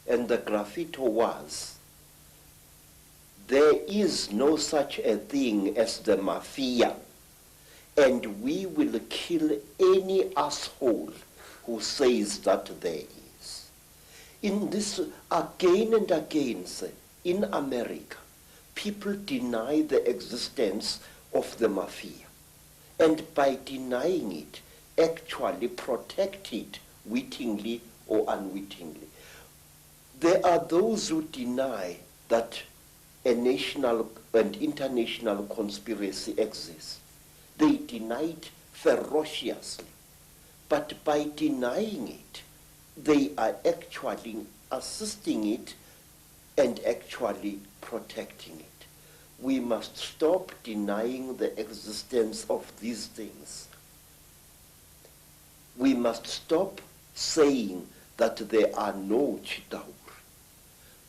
and the graffiti was, there is no such a thing as the mafia, and we will kill any asshole who says that there is. In this, again and again, in America, people deny the existence of the mafia, and by denying it, actually protect it wittingly or unwittingly. There are those who deny that a national and international conspiracy exists. They deny it ferociously. But by denying it, they are actually assisting it and actually protecting it. We must stop denying the existence of these things. We must stop saying that there are no Chitauri,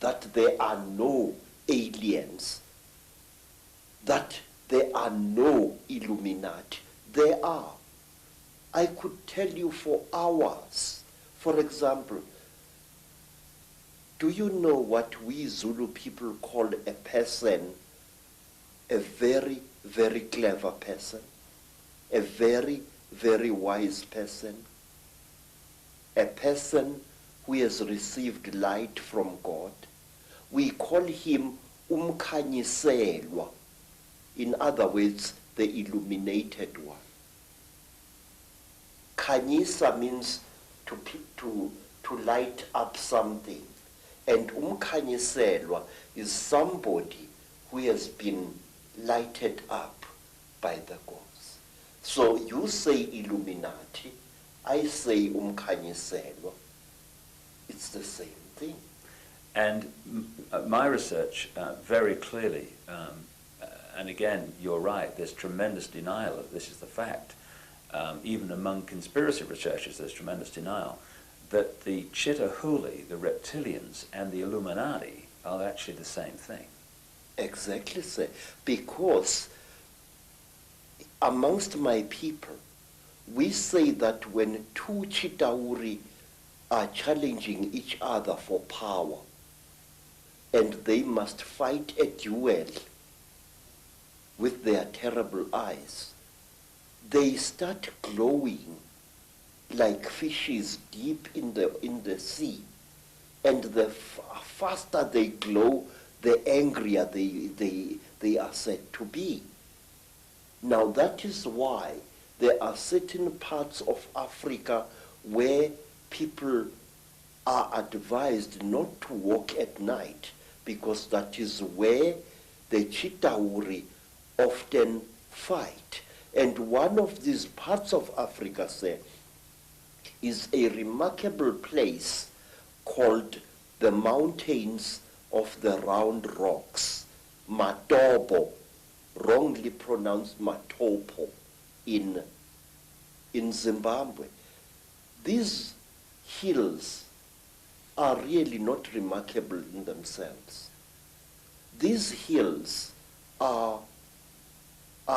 that there are no aliens, that there are no Illuminati. There are. I could tell you for hours. For example, do you know what we Zulu people call a person, a very, very clever person, a very, very wise person, a person who has received light from God? We call him umkhanyiselwa. In other words, the illuminated one. Khanyisa means to light up something. And umkhanyiselwa is somebody who has been lighted up by the gods. So you say Illuminati, I say umkhanyiselwa. It's the same thing. And my research very clearly, and again, you're right, there's tremendous denial of this is the fact. Even among conspiracy researchers, there's tremendous denial that the Chitauri, the reptilians, and the Illuminati are actually the same thing. Exactly, sir. Because amongst my people, we say that when two Chitauri are challenging each other for power, and they must fight a duel with their terrible eyes, they start glowing like fishes deep in the sea. And the faster they glow, the angrier they are said to be. Now that is why there are certain parts of Africa where people are advised not to walk at night, because that is where the Chitauri often fight. And one of these parts of Africa, sir, is a remarkable place called the Mountains of the Round Rocks, Matobo, wrongly pronounced Matopo, in Zimbabwe. These hills are really not remarkable in themselves. These hills are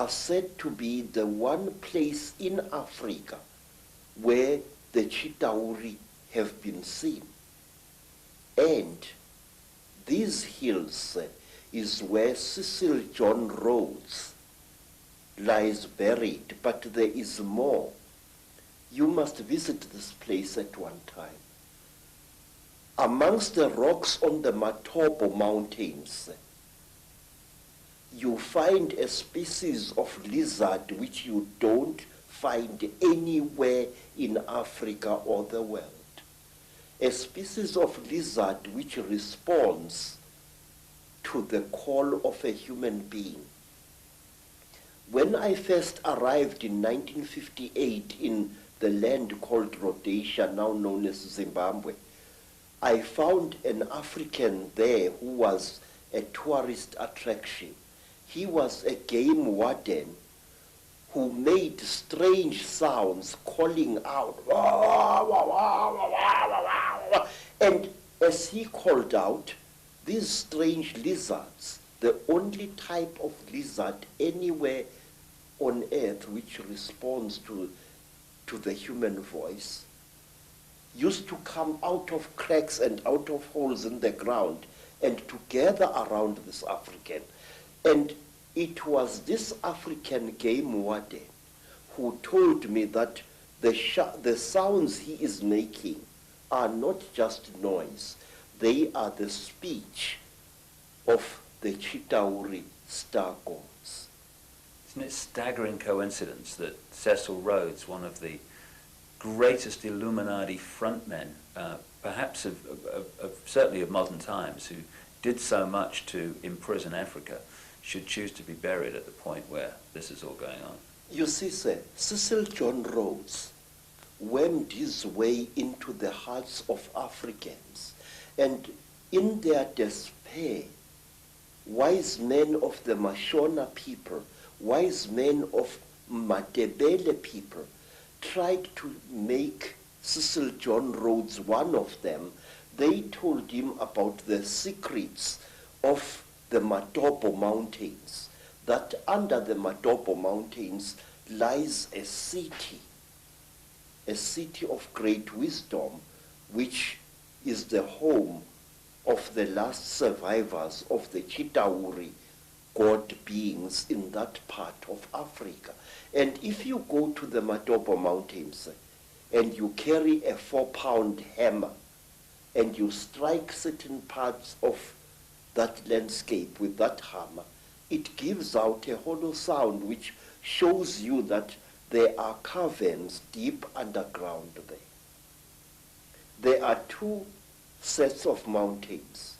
said to be the one place in Africa where the Chitauri have been seen. And these hills is where Cecil John Rhodes lies buried, but there is more. You must visit this place at one time. Amongst the rocks on the Mato Mountains, you find a species of lizard which you don't find anywhere in Africa or the world. A species of lizard which responds to the call of a human being. When I first arrived in 1958 in the land called Rhodesia, now known as Zimbabwe, I found an African there who was a tourist attraction. He was a game warden who made strange sounds calling out. And as he called out, these strange lizards, the only type of lizard anywhere on earth which responds to the human voice, used to come out of cracks and out of holes in the ground and to gather around this African. And it was this African game warden who told me that the sounds he is making are not just noise, they are the speech of the Chitauri star gods. Isn't it a staggering coincidence that Cecil Rhodes, one of the greatest Illuminati frontmen, perhaps certainly of modern times, who did so much to imprison Africa, should choose to be buried at the point where this is all going on? You see, sir, Cecil John Rhodes wormed his way into the hearts of Africans, and in their despair, wise men of the Mashona people, wise men of Matebele people, tried to make Cecil John Rhodes one of them. They told him about the secrets of the Mato Mountains, that under the Mato Mountains lies a city of great wisdom, which is the home of the last survivors of the Chitauri god beings in that part of Africa. And if you go to the Mato Mountains and you carry a 4-pound hammer and you strike certain parts of that landscape with that hammer, it gives out a hollow sound which shows you that there are caverns deep underground there. There are two sets of mountains.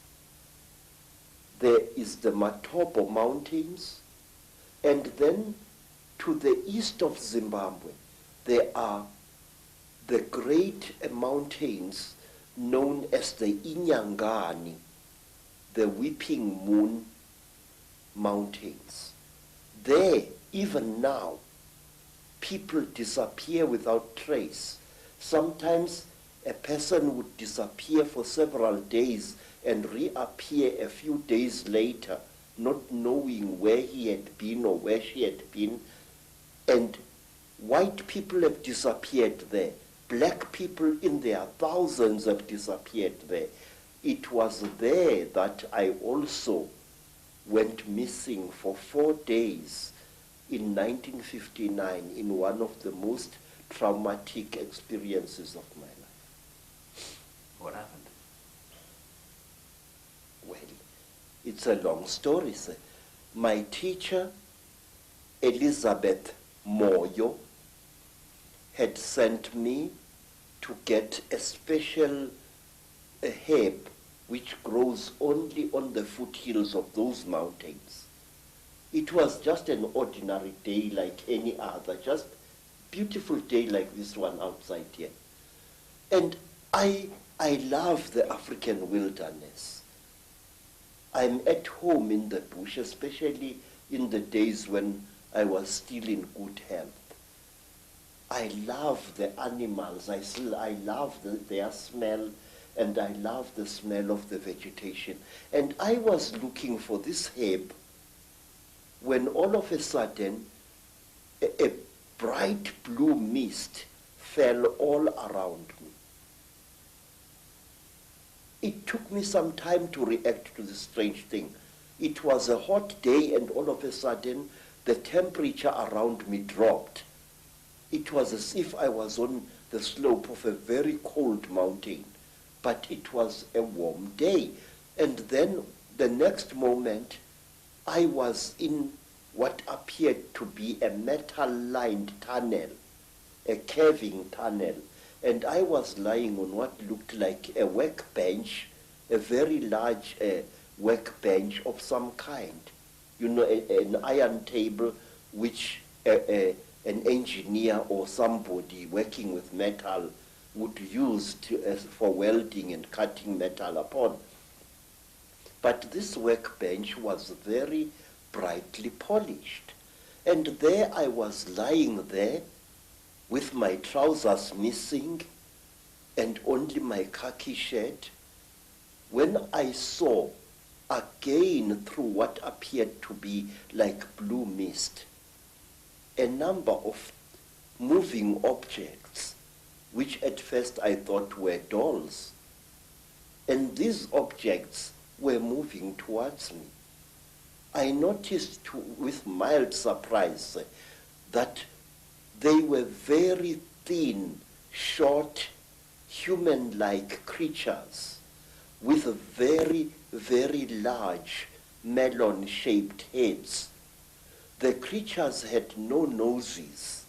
There is the Mato Mountains, and then to the east of Zimbabwe, there are the great mountains known as the Inyangani, the Weeping Moon Mountains. There, even now, people disappear without trace. Sometimes a person would disappear for several days and reappear a few days later, not knowing where he had been or where she had been. And white people have disappeared there. Black people in their thousands have disappeared there. It was there that I also went missing for 4 days in 1959 in one of the most traumatic experiences of my life. What happened? Well, it's a long story, sir. My teacher, Elizabeth Moyo, had sent me to get a special herb which grows only on the foothills of those mountains. It was just an ordinary day like any other, just beautiful day like this one outside here. And I love the African wilderness. I'm at home in the bush, especially in the days when I was still in good health. I love the animals. I love their smell, and I love the smell of the vegetation. And I was looking for this herb when all of a sudden a bright blue mist fell all around me. It took me some time to react to this strange thing. It was a hot day, and all of a sudden the temperature around me dropped. It was as if I was on the slope of a very cold mountain, but it was a warm day. And then the next moment, I was in what appeared to be a metal-lined tunnel, a caving tunnel, and I was lying on what looked like a workbench, a very large workbench of some kind. You know, an iron table which an engineer or somebody working with metal would use for welding and cutting metal upon. But this workbench was very brightly polished. And there I was lying there with my trousers missing and only my khaki shirt, when I saw again through what appeared to be like blue mist a number of moving objects, which at first I thought were dolls. And these objects were moving towards me. I noticed with mild surprise that they were very thin, short, human-like creatures with very, very large melon-shaped heads. The creatures had no noses,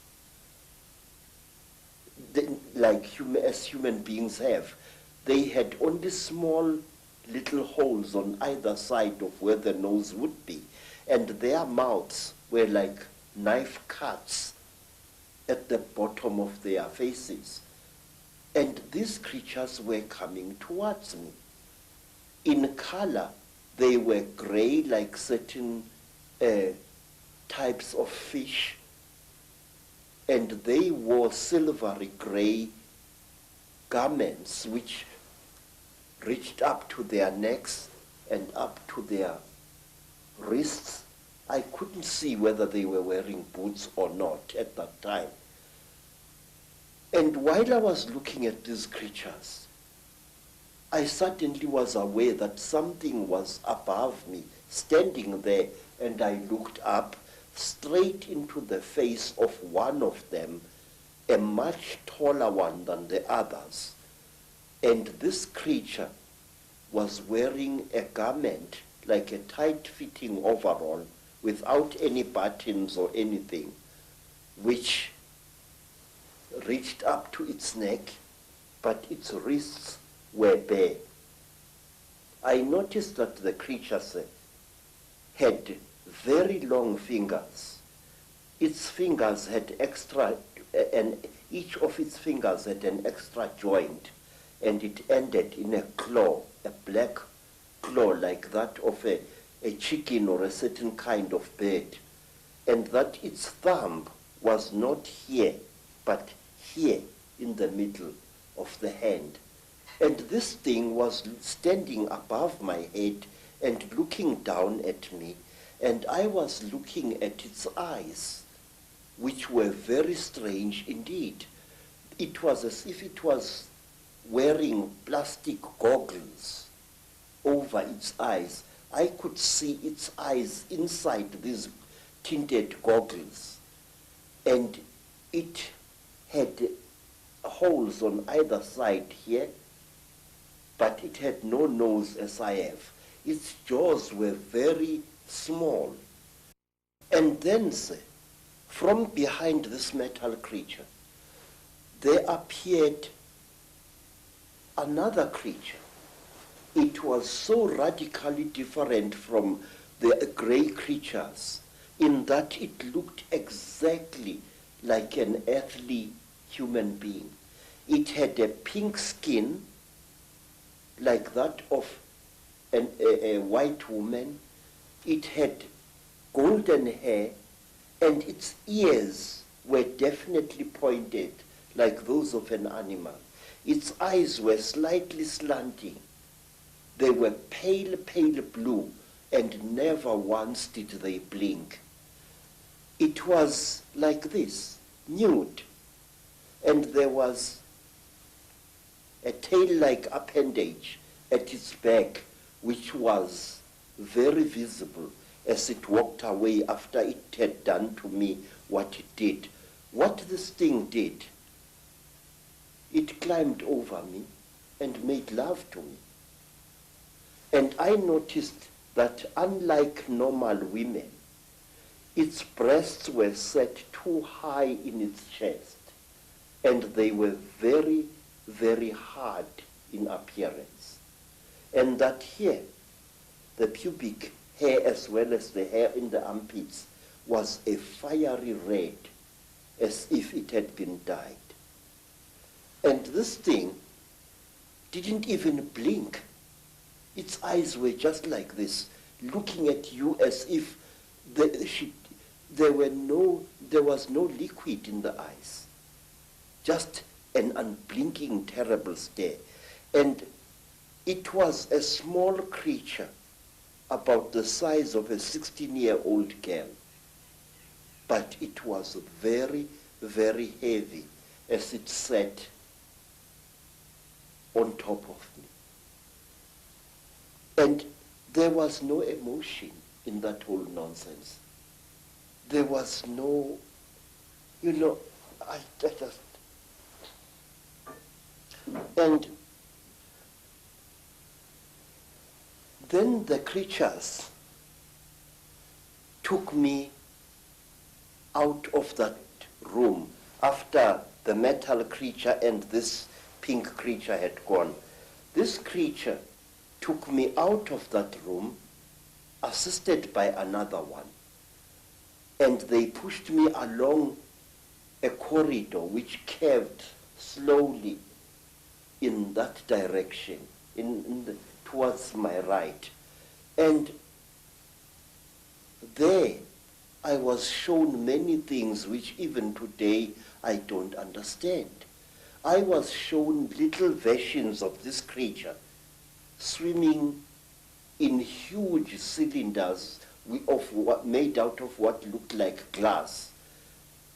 as human beings have. They had only small little holes on either side of where the nose would be, and their mouths were like knife cuts at the bottom of their faces. And these creatures were coming towards me. In color, they were gray, like certain types of fish, and they wore silvery gray garments which reached up to their necks and up to their wrists. I couldn't see whether they were wearing boots or not at that time. And while I was looking at these creatures, I suddenly was aware that something was above me, standing there, and I looked up straight into the face of one of them, a much taller one than the others. And this creature was wearing a garment, like a tight-fitting overall, without any buttons or anything, which reached up to its neck, but its wrists were bare. I noticed that the creatures had very long fingers. Its fingers had and each of its fingers had an extra joint, and it ended in a claw, a black claw like that of a chicken or a certain kind of bird, and that its thumb was not here, but here in the middle of the hand. And this thing was standing above my head and looking down at me, and I was looking at its eyes, which were very strange indeed. It was as if it was wearing plastic goggles over its eyes. I could see its eyes inside these tinted goggles, and it had holes on either side here, but it had no nose as I have. Its jaws were very small. And then, from behind this metal creature, there appeared another creature. It was so radically different from the gray creatures in that it looked exactly like an earthly human being. It had a pink skin like that of a white woman. It had golden hair, and its ears were definitely pointed like those of an animal. Its eyes were slightly slanting. They were pale, pale blue, and never once did they blink. It was like this, nude, and there was a tail-like appendage at its back, which was very visible as it walked away after it had done to me what it did. What this thing did, it climbed over me and made love to me. And I noticed that unlike normal women, its breasts were set too high in its chest, and they were very, very hard in appearance. And that here, the pubic hair as well as the hair in the armpits was a fiery red, as if it had been dyed. And this thing didn't even blink. Its eyes were just like this, looking at you as if there was no liquid in the eyes. Just an unblinking, terrible stare. And it was a small creature, about the size of a 16-year-old girl. But it was very, very heavy as it sat on top of me. And there was no emotion in that whole nonsense. There was no, you know, I just, and then the creatures took me out of that room after the metal creature and this pink creature had gone. This creature took me out of that room, assisted by another one, and they pushed me along a corridor which curved slowly in that direction, towards my right. And there I was shown many things which even today I don't understand. I was shown little versions of this creature swimming in huge cylinders made out of what looked like glass,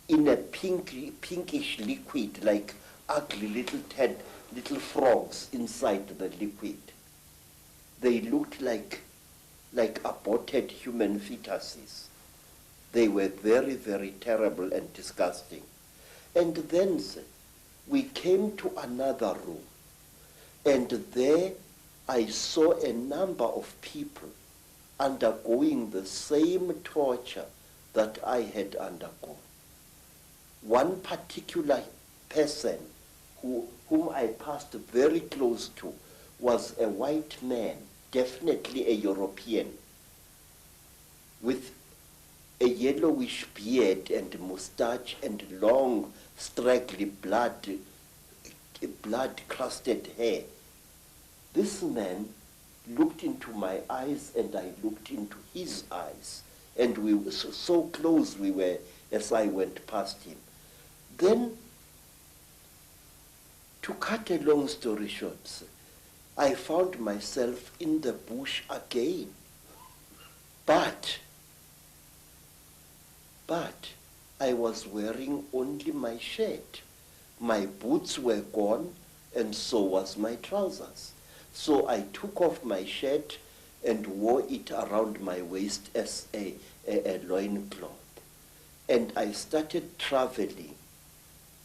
in a pinkish liquid, like ugly little frogs inside the liquid. They looked like aborted human fetuses. They were very, very terrible and disgusting. And then we came to another room, and there I saw a number of people undergoing the same torture that I had undergone. One particular person whom I passed very close to was a white man, definitely a European, with a yellowish beard and mustache and long, straggly blood-crusted hair. This man looked into my eyes and I looked into his eyes, and we were so close we were as I went past him. Then, to cut a long story short, I found myself in the bush again. But I was wearing only my shirt. My boots were gone, and so was my trousers. So I took off my shirt and wore it around my waist as a loincloth. And I started traveling,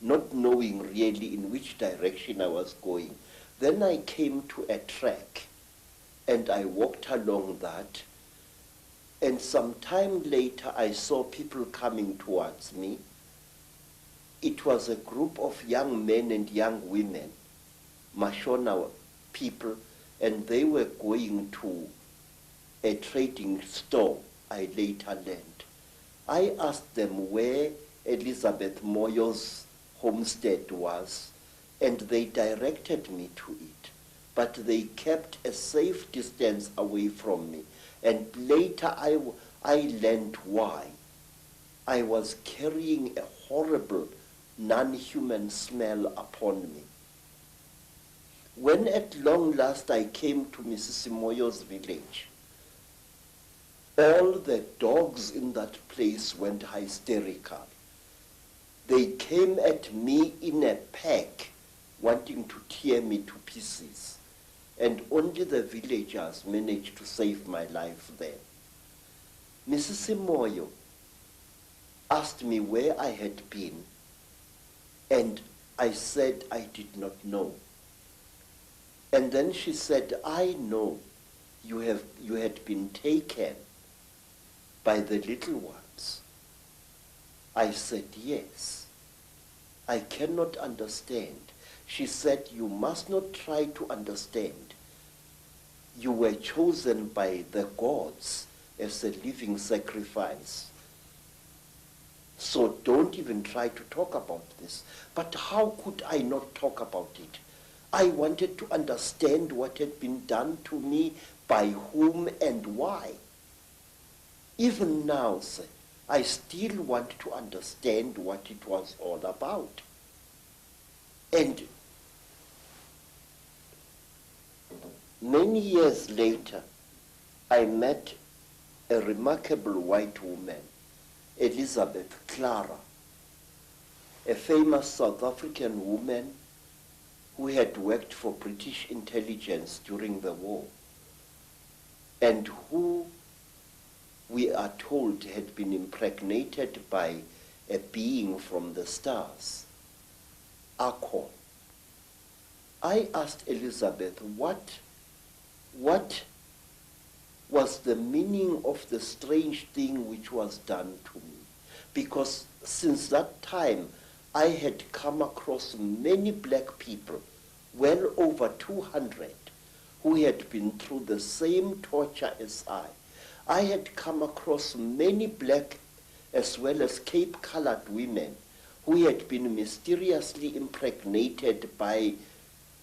not knowing really in which direction I was going. Then I came to a track, and I walked along that, and some time later I saw people coming towards me. It was a group of young men and young women, Mashona people, and they were going to a trading store I later learned. I asked them where Elizabeth Moyo's homestead was, and they directed me to it, but they kept a safe distance away from me. And later I learned why. I was carrying a horrible, non-human smell upon me. When at long last I came to Mrs. Moyo's village, all the dogs in that place went hysterical. They came at me in a pack, wanting to tear me to pieces. And only the villagers managed to save my life then. Mrs. Moyo asked me where I had been, and I said I did not know. And then she said, I know you had been taken by the little ones. I said, yes. I cannot understand. She said, you must not try to understand. You were chosen by the gods as a living sacrifice. So don't even try to talk about this. But how could I not talk about it? I wanted to understand what had been done to me, by whom and why. Even now, sir, I still want to understand what it was all about. And many years later, I met a remarkable white woman, Elizabeth Clara, a famous South African woman who had worked for British intelligence during the war. and who we are told had been impregnated by a being from the stars, Icke. I asked Elizabeth, what was the meaning of the strange thing which was done to me? Because since that time, I had come across many black people, well over 200, who had been through the same torture as I. I had come across many black as well as Cape-colored women who had been mysteriously impregnated by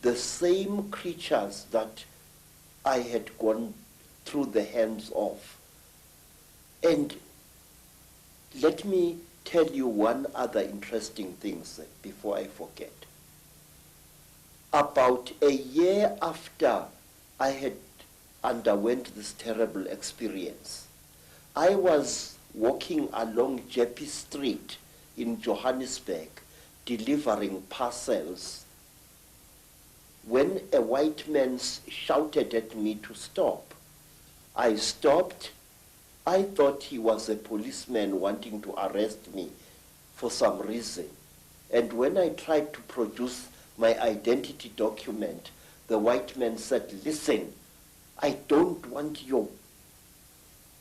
the same creatures that I had gone through the hands of. And let me tell you one other interesting thing before I forget. About a year after I had underwent this terrible experience, I was walking along Jeppe Street in Johannesburg delivering parcels when a white man shouted at me to stop. I stopped. I thought he was a policeman wanting to arrest me for some reason. And when I tried to produce my identity document, the white man said, "Listen, I don't want your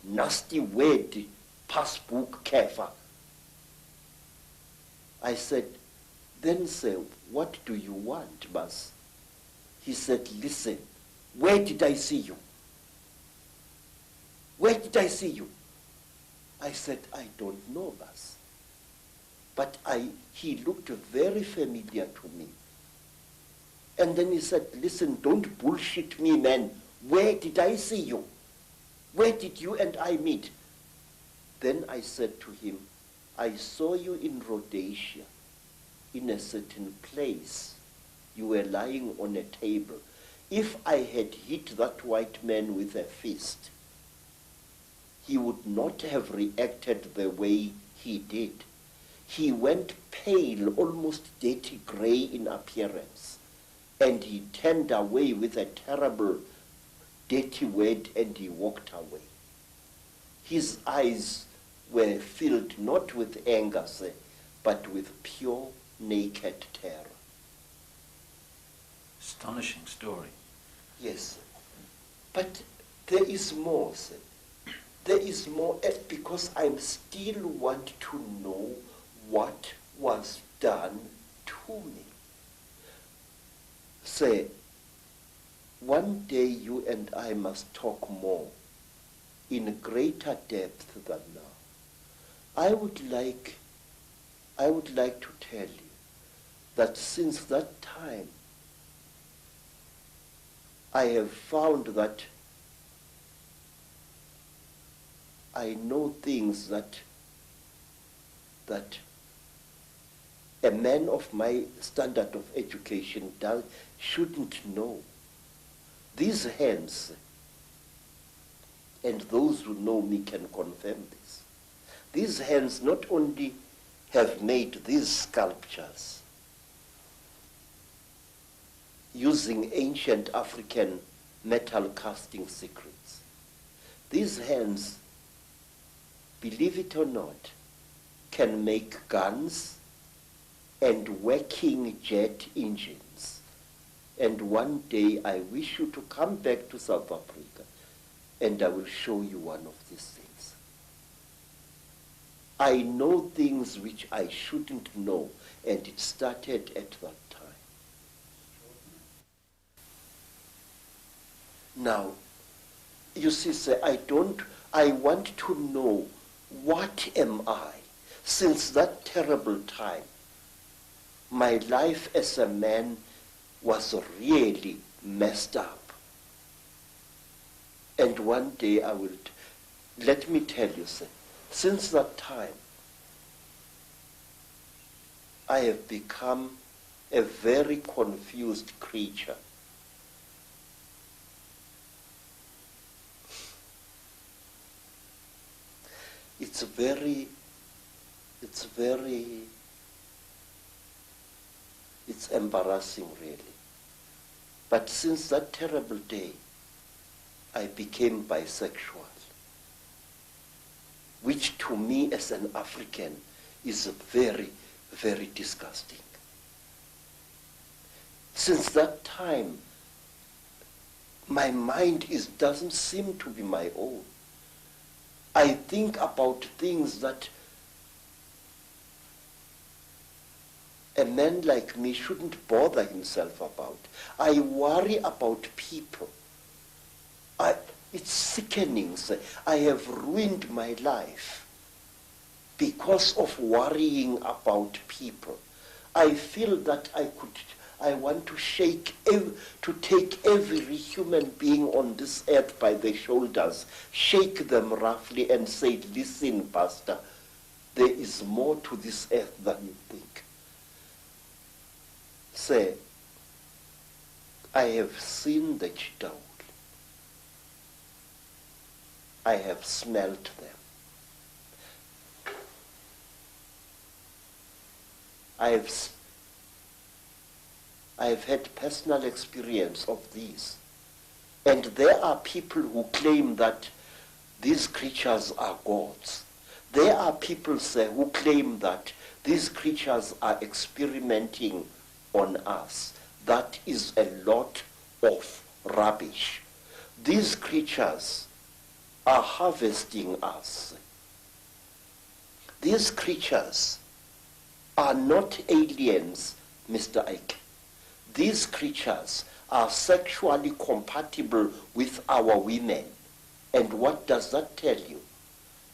nasty word passbook Kefa." I said, "Then sir, what do you want, Bas?" He said, "Listen, where did I see you? Where did I see you?" I said, "I don't know, Bas." But he looked very familiar to me. And then he said, "Listen, don't bullshit me, man. Where did I see you? Where did you and I meet?" Then I said to him, "I saw you in Rhodesia, in a certain place. You were lying on a table. If I had hit that white man with a fist, he would not have reacted the way he did. He went pale, almost dirty gray in appearance, and he turned away with a terrible, dirty word, and he walked away. His eyes were filled not with anger, sir, but with pure, naked terror." Astonishing story. Yes, sir. But there is more, sir. There is more, because I still want to know what was done to me. Sir, one day you and I must talk more, in greater depth than now. I would like to tell you that since that time, I have found that I know things that a man of my standard of education shouldn't know. These hands, and those who know me can confirm this, these hands not only have made these sculptures using ancient African metal casting secrets. These hands, believe it or not, can make guns and working jet engines. And one day I wish you to come back to South Africa and I will show you one of these things. I know things which I shouldn't know, and it started at that time. Now, you see, sir, I want to know, what am I? Since that terrible time, my life as a man was really messed up. And one day let me tell you, sir, since that time, I have become a very confused creature. It's embarrassing, really. But since that terrible day, I became bisexual, which to me as an African is very, very disgusting. Since that time, my mind doesn't seem to be my own. I think about things that a man like me shouldn't bother himself about. I worry about people. It's sickening. I have ruined my life because of worrying about people. I feel that I want to take every human being on this earth by the shoulders, shake them roughly and say, listen, Pastor, there is more to this earth than you think. Say, I have seen the Chitauri. I have smelt them. I have had personal experience of these. And there are people who claim that these creatures are gods. There are people who claim that these creatures are experimenting on us. That is a lot of rubbish. These creatures are harvesting us. These creatures are not aliens, Mr. Icke. These creatures are sexually compatible with our women. And what does that tell you?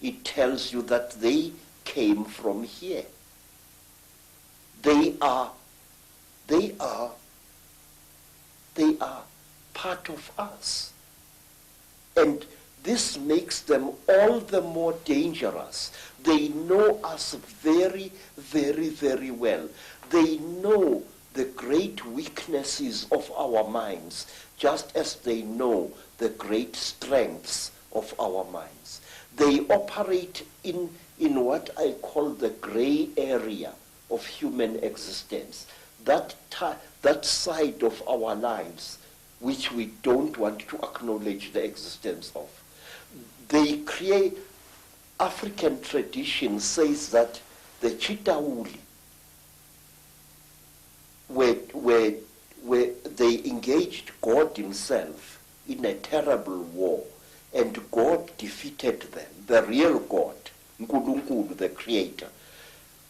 It tells you that they came from here. They are part of us. And this makes them all the more dangerous. They know us very, very, very well. They know the great weaknesses of our minds, just as they know the great strengths of our minds. They operate in what I call the gray area of human existence, that side of our lives which we don't want to acknowledge the existence of. They create, African tradition says that the Chitauri, where they engaged God himself in a terrible war, and God defeated them, the real God, Nkulunkulu, the creator.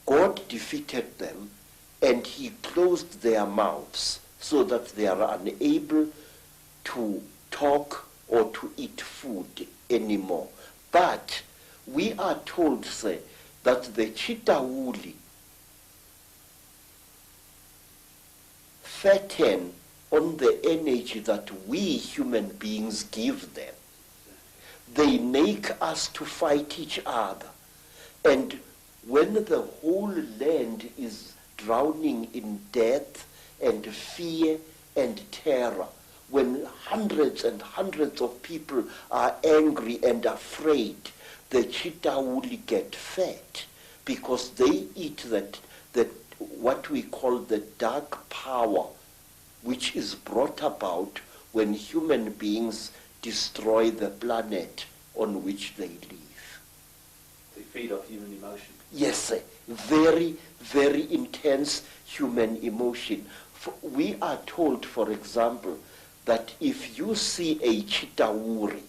God defeated them, and he closed their mouths so that they are unable to talk or to eat food anymore. But we are told, say, that the Chitauri fatten on the energy that we human beings give them. They make us to fight each other. And when the whole land is drowning in death and fear and terror, when hundreds and hundreds of people are angry and afraid, the Chitauri get fat because they eat that what we call the dark power, which is brought about when human beings destroy the planet on which they live. They feed off human emotion. Yes, very, very intense human emotion. We are told, for example, that if you see a Chitauri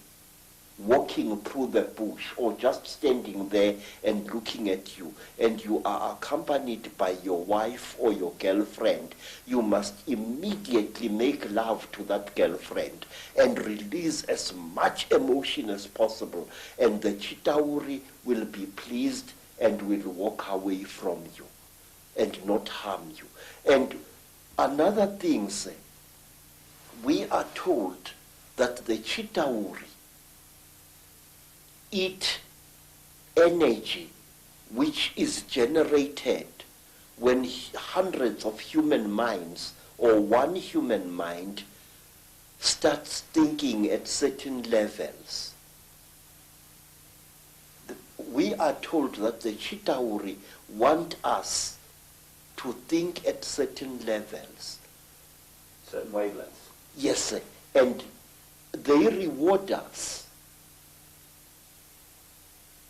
walking through the bush or just standing there and looking at you, and you are accompanied by your wife or your girlfriend, you must immediately make love to that girlfriend and release as much emotion as possible, and the Chitauri will be pleased and will walk away from you and not harm you. And another thing, we are told that the Chitauri eat energy which is generated when hundreds of human minds or one human mind starts thinking at certain levels. We are told that the Chitauri want us to think at certain levels. Certain wavelengths. Yes, and they reward us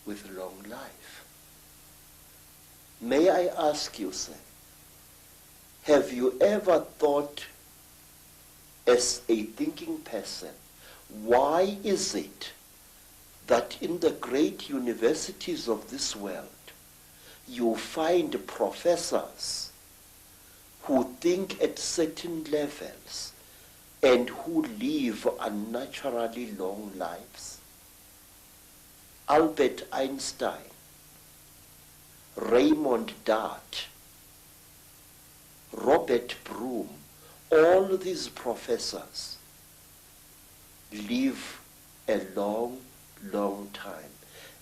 with long life. May I ask you, sir, have you ever thought, as a thinking person, why is it that in the great universities of this world you find professors who think at certain levels and who live unnaturally long lives? Albert Einstein, Raymond Dart, Robert Broom, all these professors live a long, long time.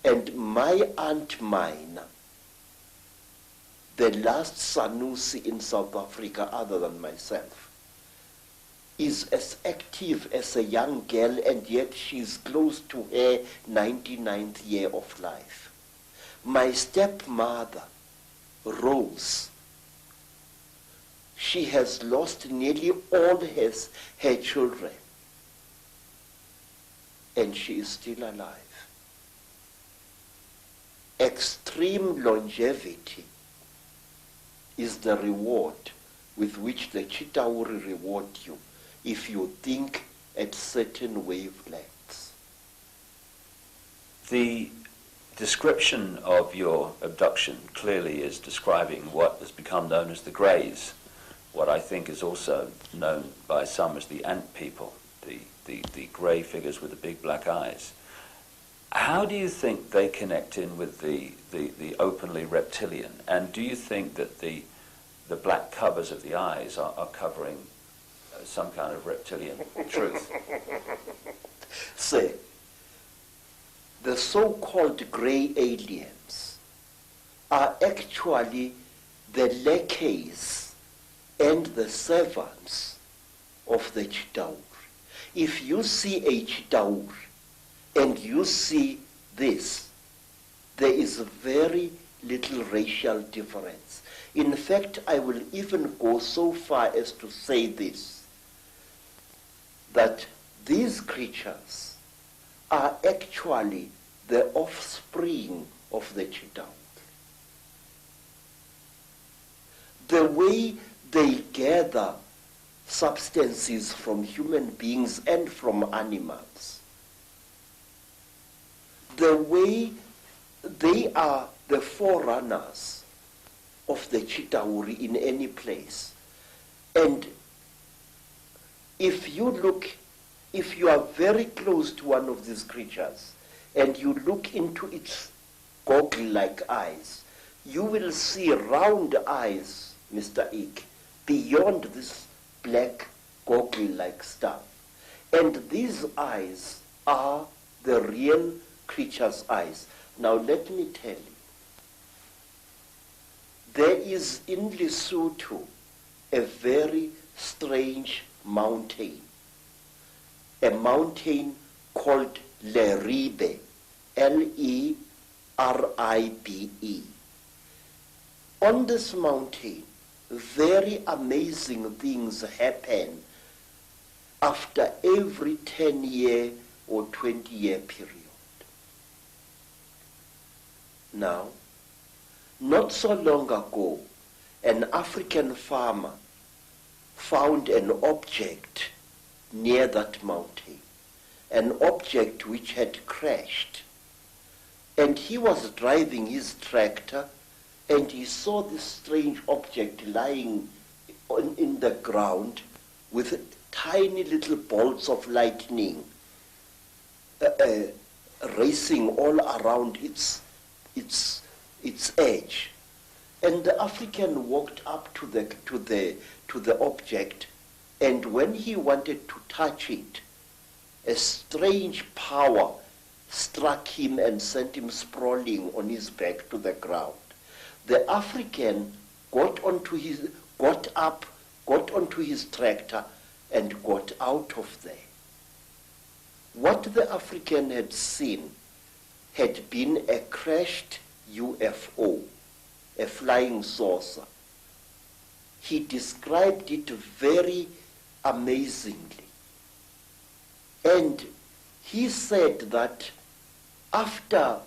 And my Aunt Mina, the last Sanusi in South Africa other than myself, is as active as a young girl, and yet she's close to her 99th year of life. My stepmother, Rose, she has lost nearly all her children, and she is still alive. Extreme longevity is the reward with which the Chitauri reward you if you think at certain wavelengths. The description of your abduction clearly is describing what has become known as the Greys, what I think is also known by some as the ant people, the grey figures with the big black eyes. How do you think they connect in with the openly reptilian? And do you think that the black covers of the eyes are covering some kind of reptilian truth? Say, the so-called grey aliens are actually the lackeys and the servants of the Chitauri. If you see a Chitauri and you see this, there is very little racial difference. In fact, I will even go so far as to say this, that these creatures are actually the offspring of the Chitauri. The way they gather substances from human beings and from animals, the way they are the forerunners of the Chitauri in any place. And if you are very close to one of these creatures and you look into its goggle-like eyes, you will see round eyes, Mr. Icke, beyond this black goggle-like stuff. And these eyes are the real creature's eyes. Now let me tell you, there is in Lesotho a very strange mountain, a mountain called Leribe, Leribe. On this mountain, very amazing things happen after every 10-year or 20-year period. Now, not so long ago, an African farmer found an object near that mountain, an object which had crashed. And he was driving his tractor and he saw this strange object lying in the ground with tiny little bolts of lightning racing all around its edge. And the African walked up to the object, and when he wanted to touch it, a strange power struck him and sent him sprawling on his back to the ground. The African got onto his tractor and got out of there. What the African had seen had been a crashed UFO, a flying saucer. He described it very amazingly. And he said that after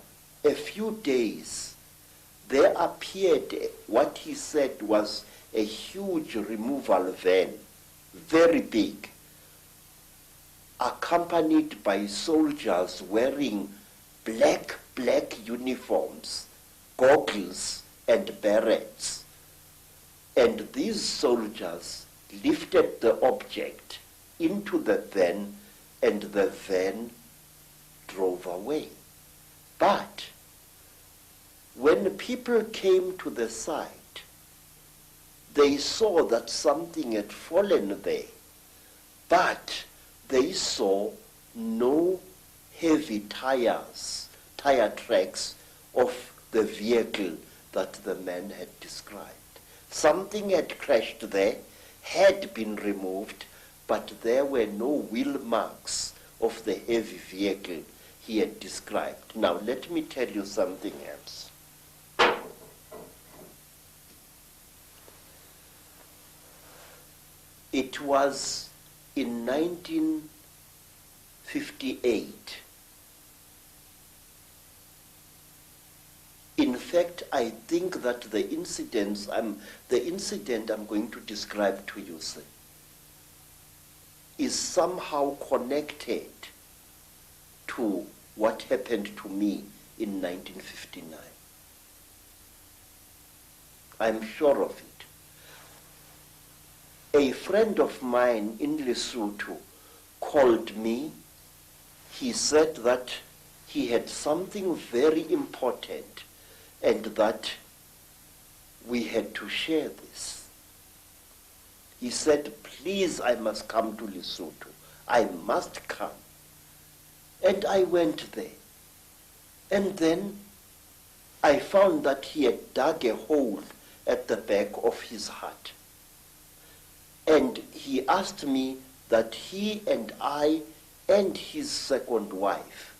a few days, there appeared what he said was a huge removal van, very big, accompanied by soldiers wearing black uniforms, goggles and berets. And these soldiers lifted the object into the van, and the van drove away. But when people came to the site, they saw that something had fallen there, but they saw no heavy tire tracks of the vehicle that the man had described. Something had crashed there, had been removed, but there were no wheel marks of the heavy vehicle he had described. Now let me tell you something else. It was in 1958. In fact, I think that the incident I'm going to describe to you, sir, is somehow connected to what happened to me in 1959. I'm sure of it. A friend of mine in Lesotho called me. He said that he had something very important and that we had to share this. He said, please, I must come to Lesotho. I must come. And I went there. And then I found that he had dug a hole at the back of his hut. And he asked me that he and I and his second wife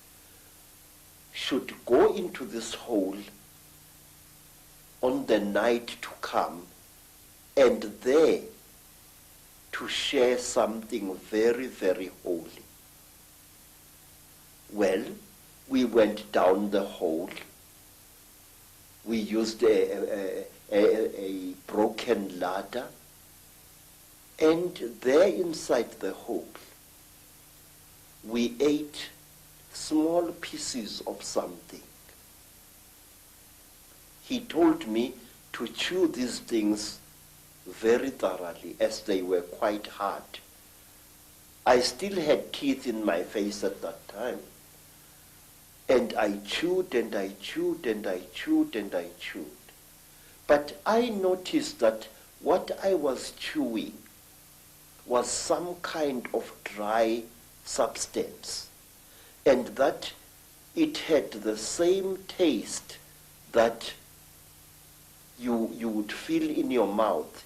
should go into this hole on the night to come, and there to share something very, very holy. Well, we went down the hole. We used a broken ladder, and there inside the hole, we ate small pieces of something. He told me to chew these things very thoroughly, as they were quite hard. I still had teeth in my face at that time. And I chewed and I chewed and I chewed and I chewed. But I noticed that what I was chewing was some kind of dry substance, and that it had the same taste that you would feel in your mouth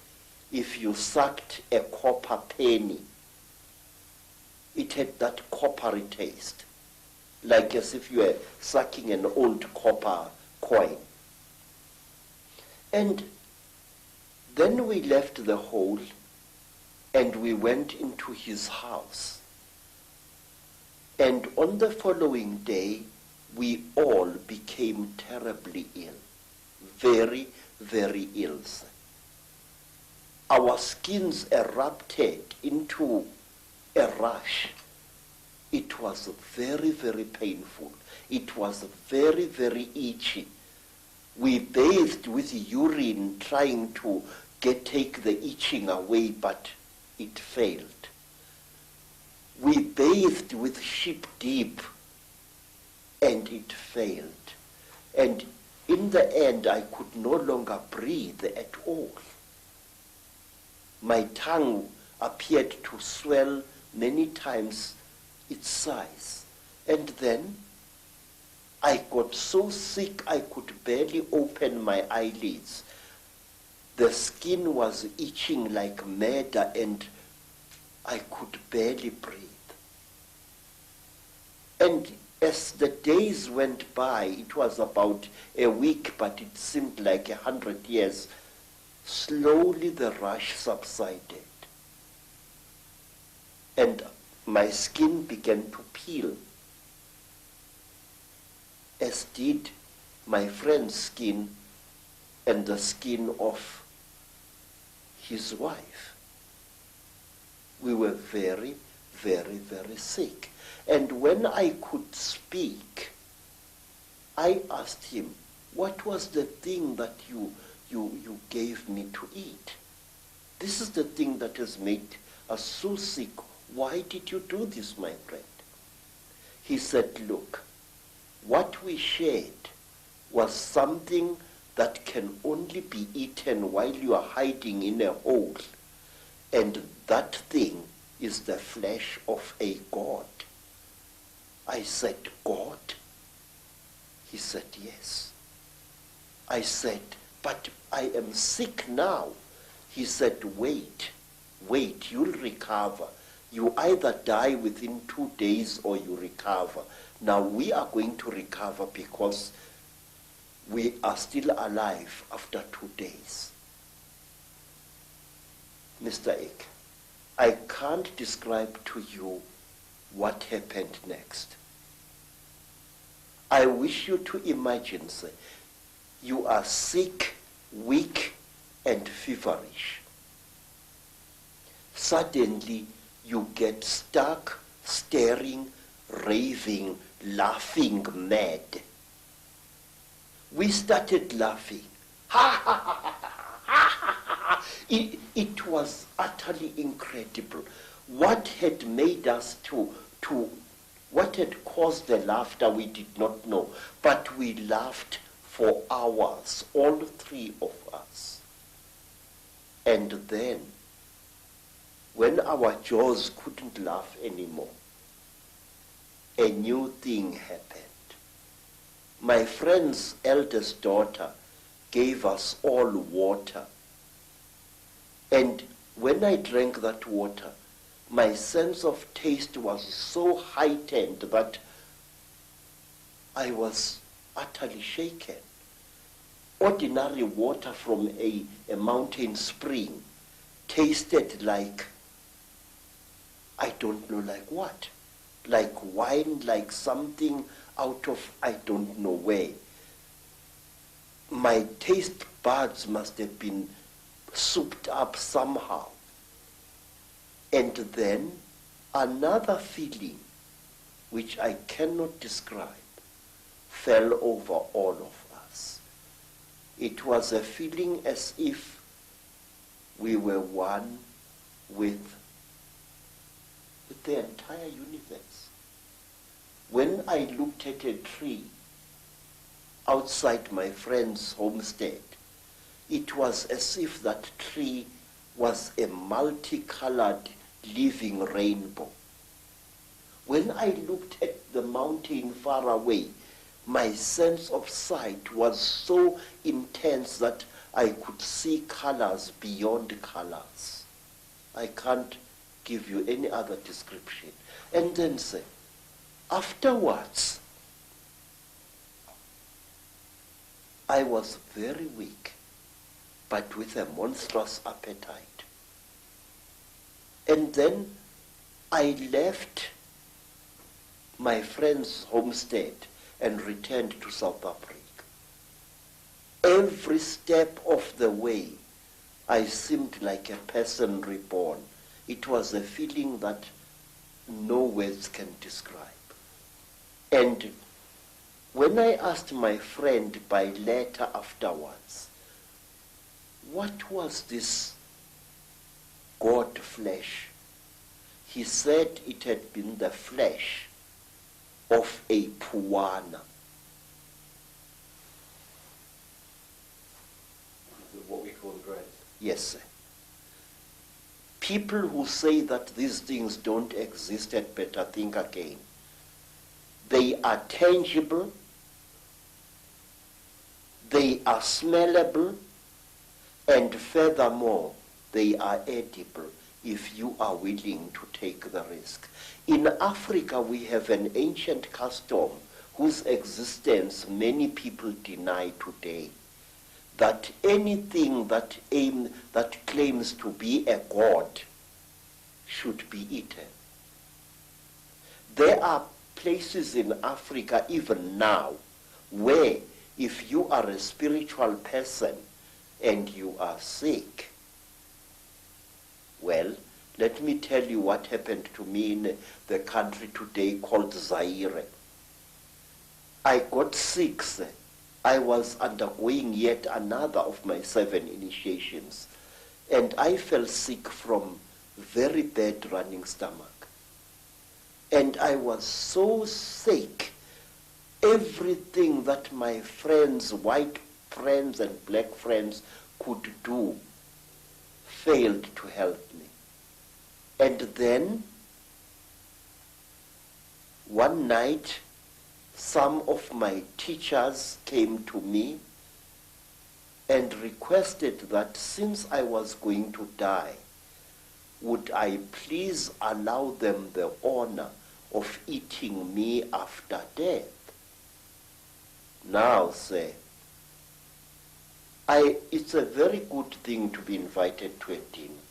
if you sucked a copper penny. It had that coppery taste, like as if you were sucking an old copper coin. And then we left the hole and we went into his house. And on the following day, we all became terribly ill, very, very ill. Our skins erupted into a rash. It was very, very painful. It was very, very itchy. We bathed with urine trying to take the itching away, but it failed. We bathed with sheep dip, and it failed. And in the end, I could no longer breathe at all. My tongue appeared to swell many times its size. And then I got so sick I could barely open my eyelids. The skin was itching like mad, and I could barely breathe. And as the days went by, it was about a week, but it seemed like 100 years, slowly the rush subsided. And my skin began to peel, as did my friend's skin and the skin of his wife. We were very, very, very sick. And when I could speak, I asked him, what was the thing that you gave me to eat? This is the thing that has made us so sick. Why did you do this, my friend? He said, look, what we shared was something that can only be eaten while you are hiding in a hole. And that thing is the flesh of a god. I said, God? He said, yes. I said, but I am sick now. He said, wait, you'll recover. You either die within 2 days or you recover. Now we are going to recover because we are still alive after 2 days. Mr. Icke, I can't describe to you what happened next. I wish you to imagine, sir, you are sick, weak, and feverish. Suddenly, you get stuck, staring, raving, laughing mad. We started laughing. Ha ha ha ha ha ha. It was utterly incredible. What had made us what had caused the laughter we did not know, but we laughed for hours, all three of us. And then, when our jaws couldn't laugh anymore, a new thing happened. My friend's eldest daughter gave us all water. And when I drank that water, my sense of taste was so heightened that I was utterly shaken. Ordinary water from a mountain spring tasted like, I don't know like what, like wine, like something out of I don't know where. My taste buds must have been souped up somehow. And then another feeling, which I cannot describe, fell over all of us. It was a feeling as if we were one with the entire universe. When I looked at a tree outside my friend's homestead, it was as if that tree was a multicolored living rainbow. When I looked at the mountain far away, my sense of sight was so intense that I could see colors beyond colors. I can't give you any other description. And then say, afterwards, I was very weak, but with a monstrous appetite. And then I left my friend's homestead and returned to South Africa. Every step of the way, I seemed like a person reborn. It was a feeling that no words can describe. And when I asked my friend by letter afterwards, what was this God flesh? He said it had been the flesh of a puana. What we call the grave. Yes, sir. People who say that these things don't exist had better think again. They are tangible, they are smellable, and furthermore, they are edible if you are willing to take the risk. In Africa, we have an ancient custom whose existence many people deny today, that anything that claims to be a god should be eaten. There are places in Africa even now where if you are a spiritual person and you are sick, well, let me tell you what happened to me in the country today called Zaire. I got sick. I was undergoing yet another of my 7 initiations, and I fell sick from very bad running stomach. And I was so sick, everything that my friends, white friends and black friends could do failed to help me. And then, one night, some of my teachers came to me and requested that since I was going to die, would I please allow them the honor of eating me after death? Now, sir, it's a very good thing to be invited to a dinner,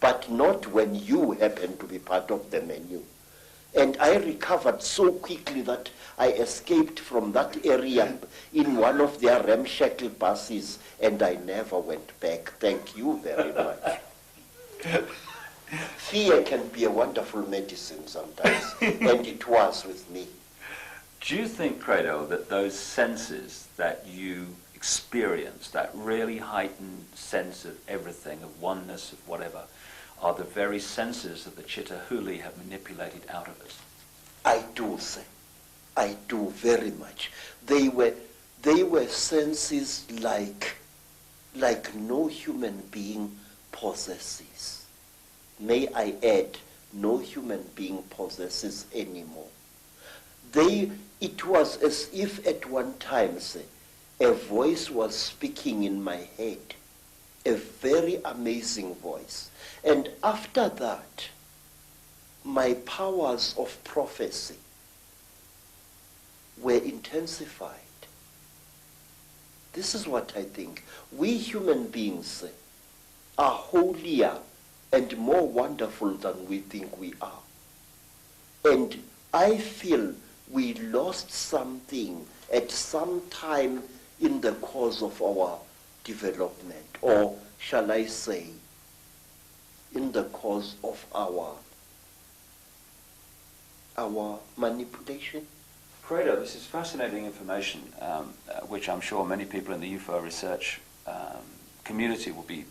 but not when you happen to be part of the menu. And I recovered so quickly that I escaped from that area in one of their ramshackle buses, and I never went back. Thank you very much. Fear can be a wonderful medicine sometimes, and it was with me. Do you think, Credo, that those senses that you experience, that really heightened sense of everything, of oneness, of whatever, are the very senses that the Chitauri have manipulated out of us? I do, sir. I do very much. They were senses like no human being possesses. May I add, no human being possesses anymore. It was as if at one time, sir, a voice was speaking in my head, a very amazing voice. And after that, my powers of prophecy were intensified. This is what I think. We human beings are holier and more wonderful than we think we are. And I feel we lost something at some time in the course of our development, or shall I say, in the course of our manipulation. Credo, this is fascinating information, which I'm sure many people in the UFO research community will be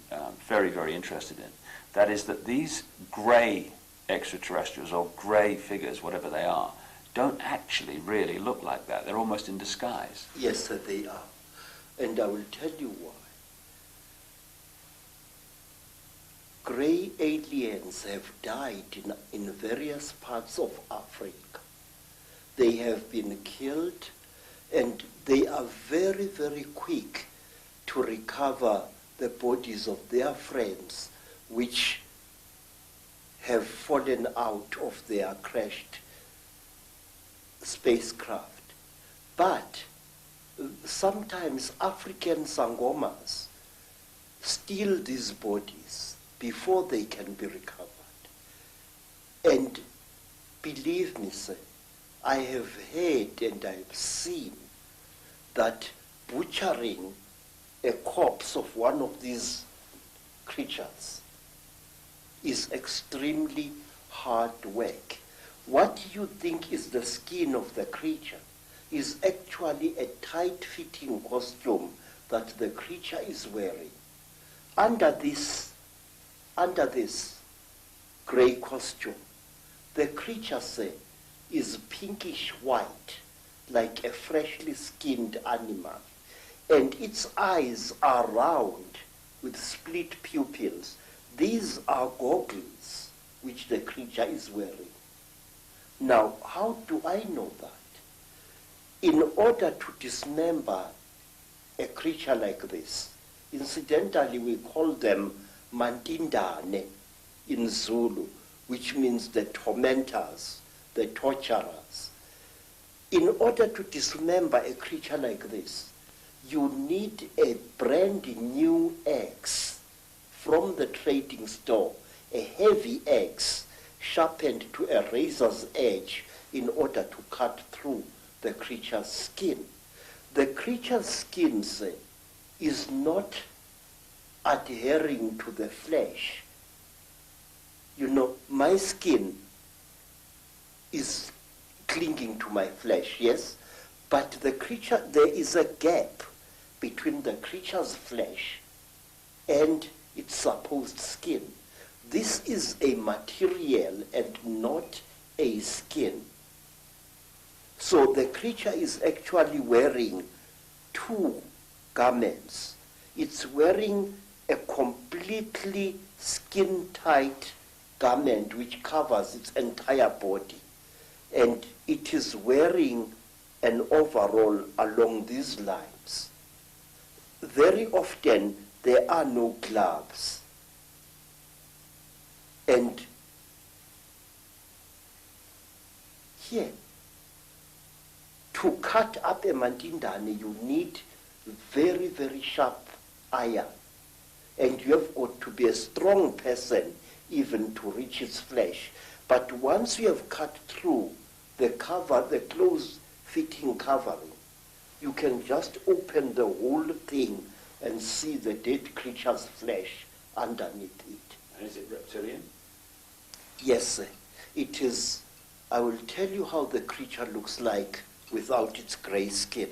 very, very interested in. That is that these grey extraterrestrials, or grey figures, whatever they are, don't actually really look like that. They're almost in disguise. Yes, sir, they are. And I will tell you why. Grey aliens have died in various parts of Africa. They have been killed, and they are very, very quick to recover the bodies of their friends which have fallen out of their crashed spacecraft. But sometimes African sangomas steal these bodies before they can be recovered. And believe me, sir, I have heard and I've seen that butchering a corpse of one of these creatures is extremely hard work. What you think is the skin of the creature is actually a tight-fitting costume that the creature is wearing. Under this grey costume, the creature, say, is pinkish white, like a freshly skinned animal, and its eyes are round with split pupils. These are goggles which the creature is wearing. Now, how do I know that? In order to dismember a creature like this, incidentally we call them mantindane in Zulu, which means the tormentors, the torturers. In order to dismember a creature like this, you need a brand new axe from the trading store, a heavy axe sharpened to a razor's edge in order to cut through the creature's skin. The creature's skin is not adhering to the flesh. You know, my skin is clinging to my flesh, yes? But the creature, there is a gap between the creature's flesh and its supposed skin. This is a material and not a skin. So the creature is actually wearing two garments. It's wearing a completely skin-tight garment which covers its entire body. And it is wearing an overall along these lines. Very often there are no gloves. And here, to cut up a mandindane, you need very, very sharp iron. And you have got to be a strong person even to reach its flesh. But once you have cut through the cover, the close-fitting covering, you can just open the whole thing and see the dead creature's flesh underneath it. And is it reptilian? Yes, sir. It is. I will tell you how the creature looks like without its gray skin.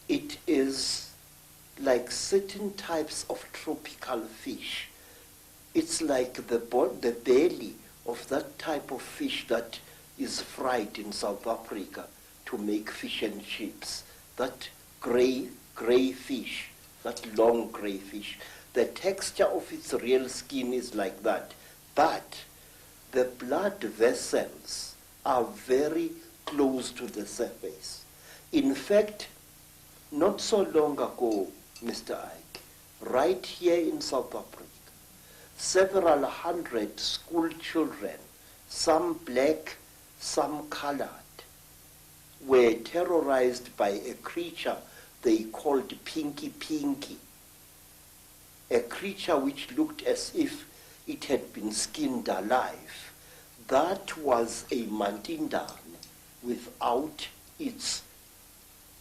It is like certain types of tropical fish. It's like the belly of that type of fish that is fried in South Africa to make fish and chips. That gray fish, that long gray fish. The texture of its real skin is like that. But the blood vessels are very close to the surface. In fact, not so long ago, Mr. Icke, right here in South Africa, several hundred school children, some black, some colored, were terrorized by a creature they called Pinky Pinky, a creature which looked as if it had been skinned alive. That was a mandindane without its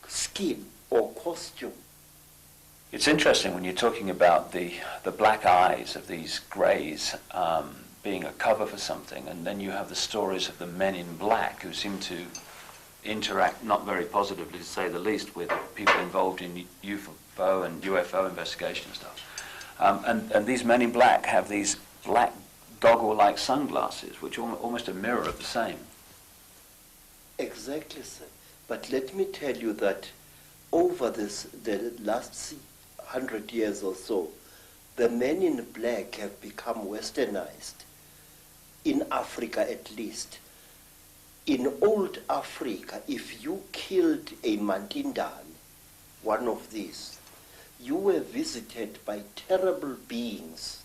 skin or costume. It's interesting when you're talking about the black eyes of these greys being a cover for something, and then you have the stories of the men in black who seem to interact not very positively, to say the least, with people involved in UFO and UFO investigation and stuff. And these men in black have these black goggle-like sunglasses, which are almost a mirror of the same. Exactly, sir. But let me tell you that over the last 100 years or so, the men in black have become westernized, in Africa at least. In old Africa, if you killed a mandindane, one of these, you were visited by terrible beings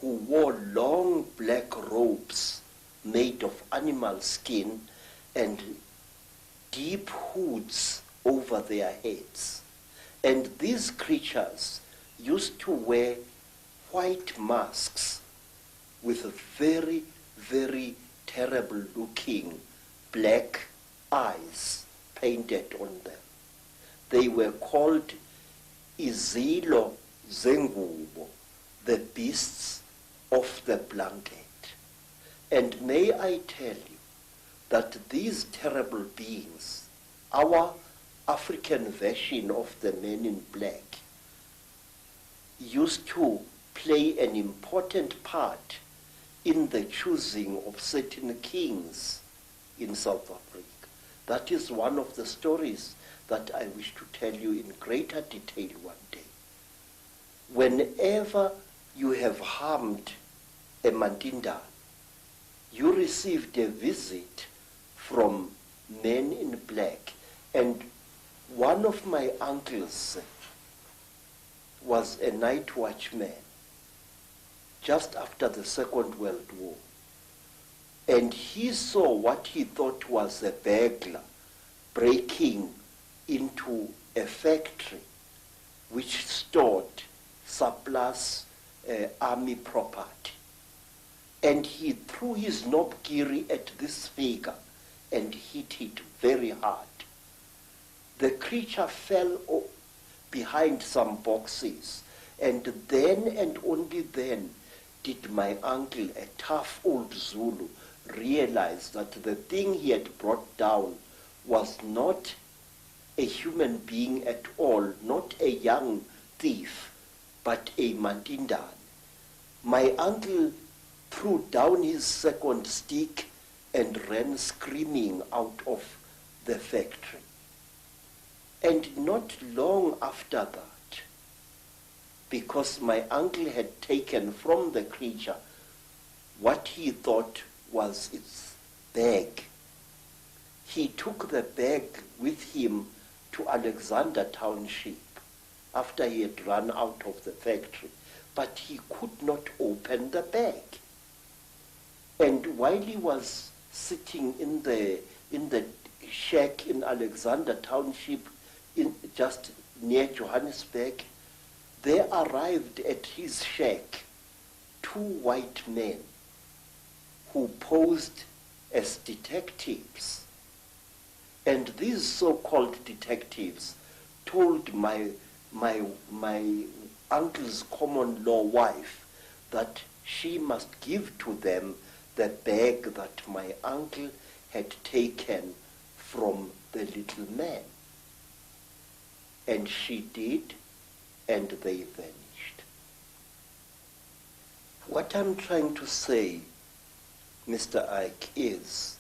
who wore long black robes made of animal skin and deep hoods over their heads. And these creatures used to wear white masks with very, very terrible looking black eyes painted on them. They were called Izilo Zengubo, the beasts of the blanket. And may I tell you that these terrible beings, our African version of the men in black, used to play an important part in the choosing of certain kings in South Africa. That is one of the stories that I wish to tell you in greater detail one day. Whenever you have harmed a mandindane, you received a visit from men in black. And one of my uncles was a night watchman just after the Second World War. And he saw what he thought was a burglar breaking into a factory which stored surplus army property. And he threw his knobkiri at this figure and hit it very hard. The creature fell behind some boxes, and then and only then did my uncle, a tough old Zulu, realize that the thing he had brought down was not a human being at all, not a young thief, but a Mandindan. My uncle threw down his second stick and ran screaming out of the factory. And not long after that, because my uncle had taken from the creature what he thought was its bag, he took the bag with him to Alexander Township after he had run out of the factory, but he could not open the bag. And while he was sitting in the shack in Alexander Township, just near Johannesburg, there arrived at his shack 2 white men who posed as detectives. And these so-called detectives told my uncle's common law wife that she must give to them the bag that my uncle had taken from the little man. And she did, and they vanished. What I'm trying to say, Mr. Icke, is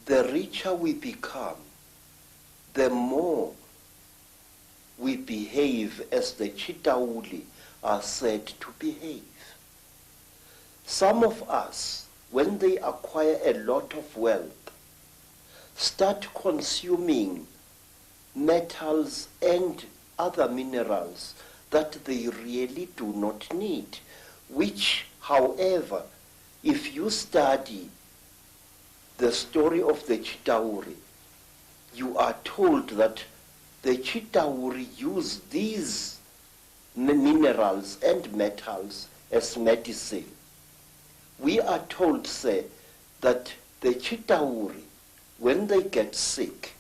the richer we become, the more we behave as the Chitauri are said to behave. Some of us, when they acquire a lot of wealth, start consuming metals and other minerals that they really do not need, which, however, if you study the story of the Chitauri, you are told that the Chitauri use these minerals and metals as medicine. We are told, say, that the Chitauri, when they get sick,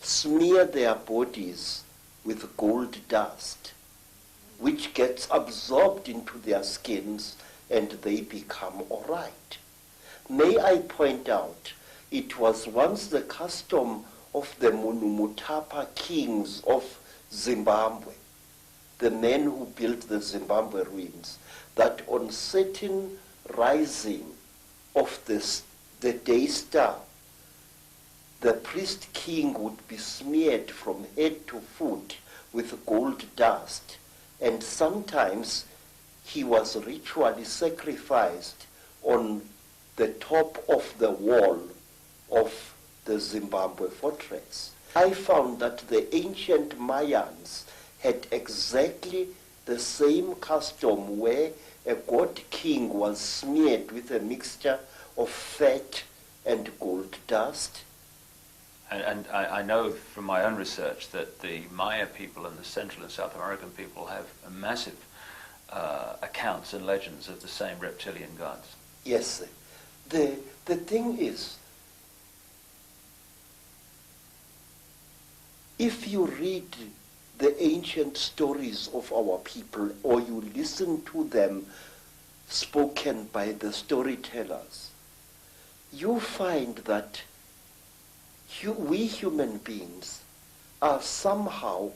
smear their bodies with gold dust, which gets absorbed into their skins and they become all right. May I point out, it was once the custom of the Munumutapa kings of Zimbabwe, the men who built the Zimbabwe ruins, that on certain rising of the day star, the priest king would be smeared from head to foot with gold dust, and sometimes he was ritually sacrificed on the top of the wall of the Zimbabwe fortress. I found that the ancient Mayans had exactly the same custom where a god king was smeared with a mixture of fat and gold dust. And I know from my own research that the Maya people and the Central and South American people have a massive accounts and legends of the same reptilian gods. Yes, the thing is, if you read the ancient stories of our people, or you listen to them spoken by the storytellers, you find that we human beings are somehow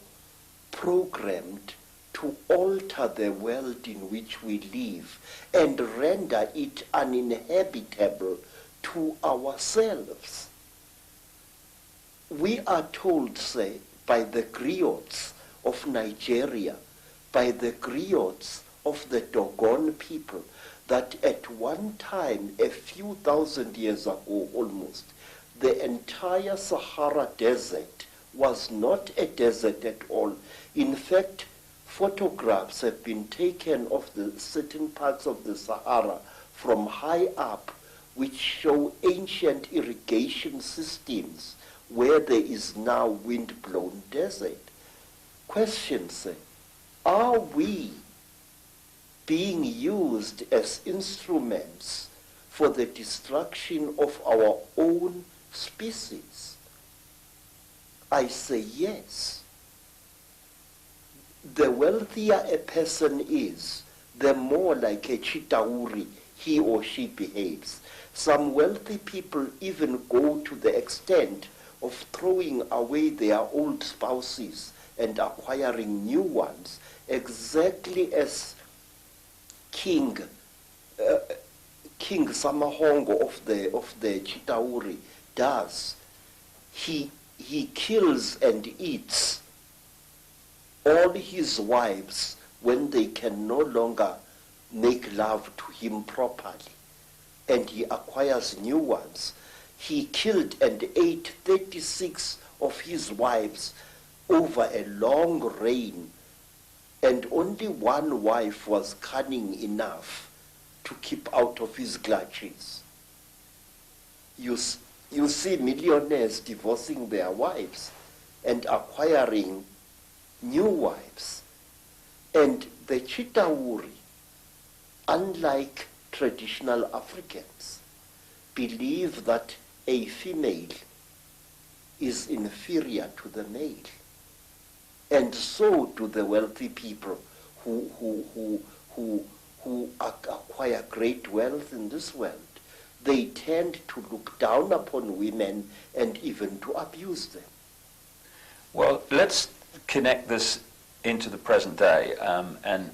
programmed to alter the world in which we live and render it uninhabitable to ourselves. We are told, say, by the griots of Nigeria, by the griots of the Dogon people, that at one time, a few thousand years ago almost, the entire Sahara Desert was not a desert at all. In fact, photographs have been taken of the certain parts of the Sahara from high up, which show ancient irrigation systems where there is now wind-blown desert. Questions: are we being used as instruments for the destruction of our own species? I say yes. The wealthier a person is, the more like a Chitauri he or she behaves. Some wealthy people even go to the extent of throwing away their old spouses and acquiring new ones, exactly as King Samahongo of the Chitauri does. He kills and eats all his wives when they can no longer make love to him properly, and he acquires new ones. He killed and ate 36 of his wives over a long reign, and only one wife was cunning enough to keep out of his clutches. You see millionaires divorcing their wives and acquiring new wives. And the Chitauri, unlike traditional Africans, believe that a female is inferior to the male. And so do the wealthy people who acquire great wealth in this world. They tend to look down upon women and even to abuse them. Well, let's connect this into the present day. And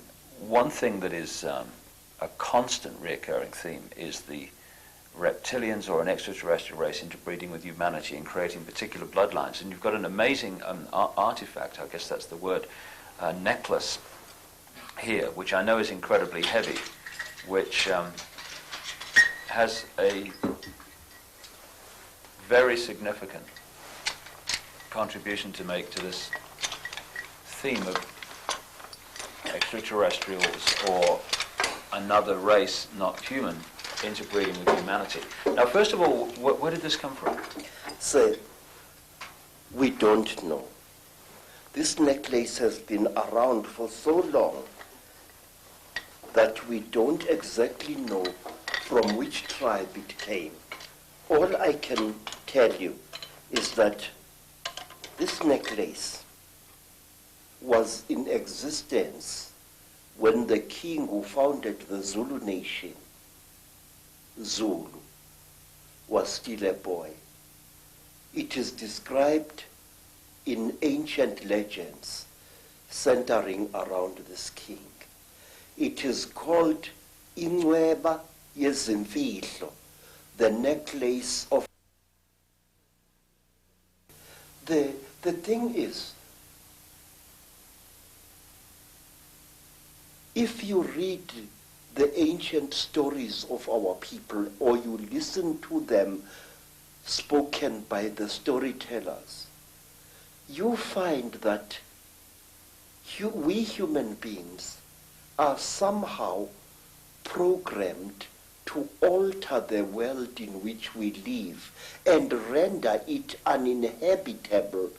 one thing that is a constant recurring theme is the reptilians or an extraterrestrial race interbreeding with humanity and creating particular bloodlines. And you've got an amazing artifact, I guess that's the word, necklace here, which I know is incredibly heavy, which has a very significant contribution to make to this theme of extraterrestrials or another race, not human, interbreeding with humanity. Now, first of all, where did this come from? Sir, we don't know. This necklace has been around for so long that we don't exactly know from which tribe it came. All I can tell you is that this necklace was in existence when the king who founded the Zulu nation, Zulu, was still a boy. It is described in ancient legends centering around this king. It is called Inweba Yezimfihlo, the necklace of... The thing is, if you read the ancient stories of our people or you listen to them spoken by the storytellers, you find that we human beings are somehow programmed to alter the world in which we live and render it uninhabitable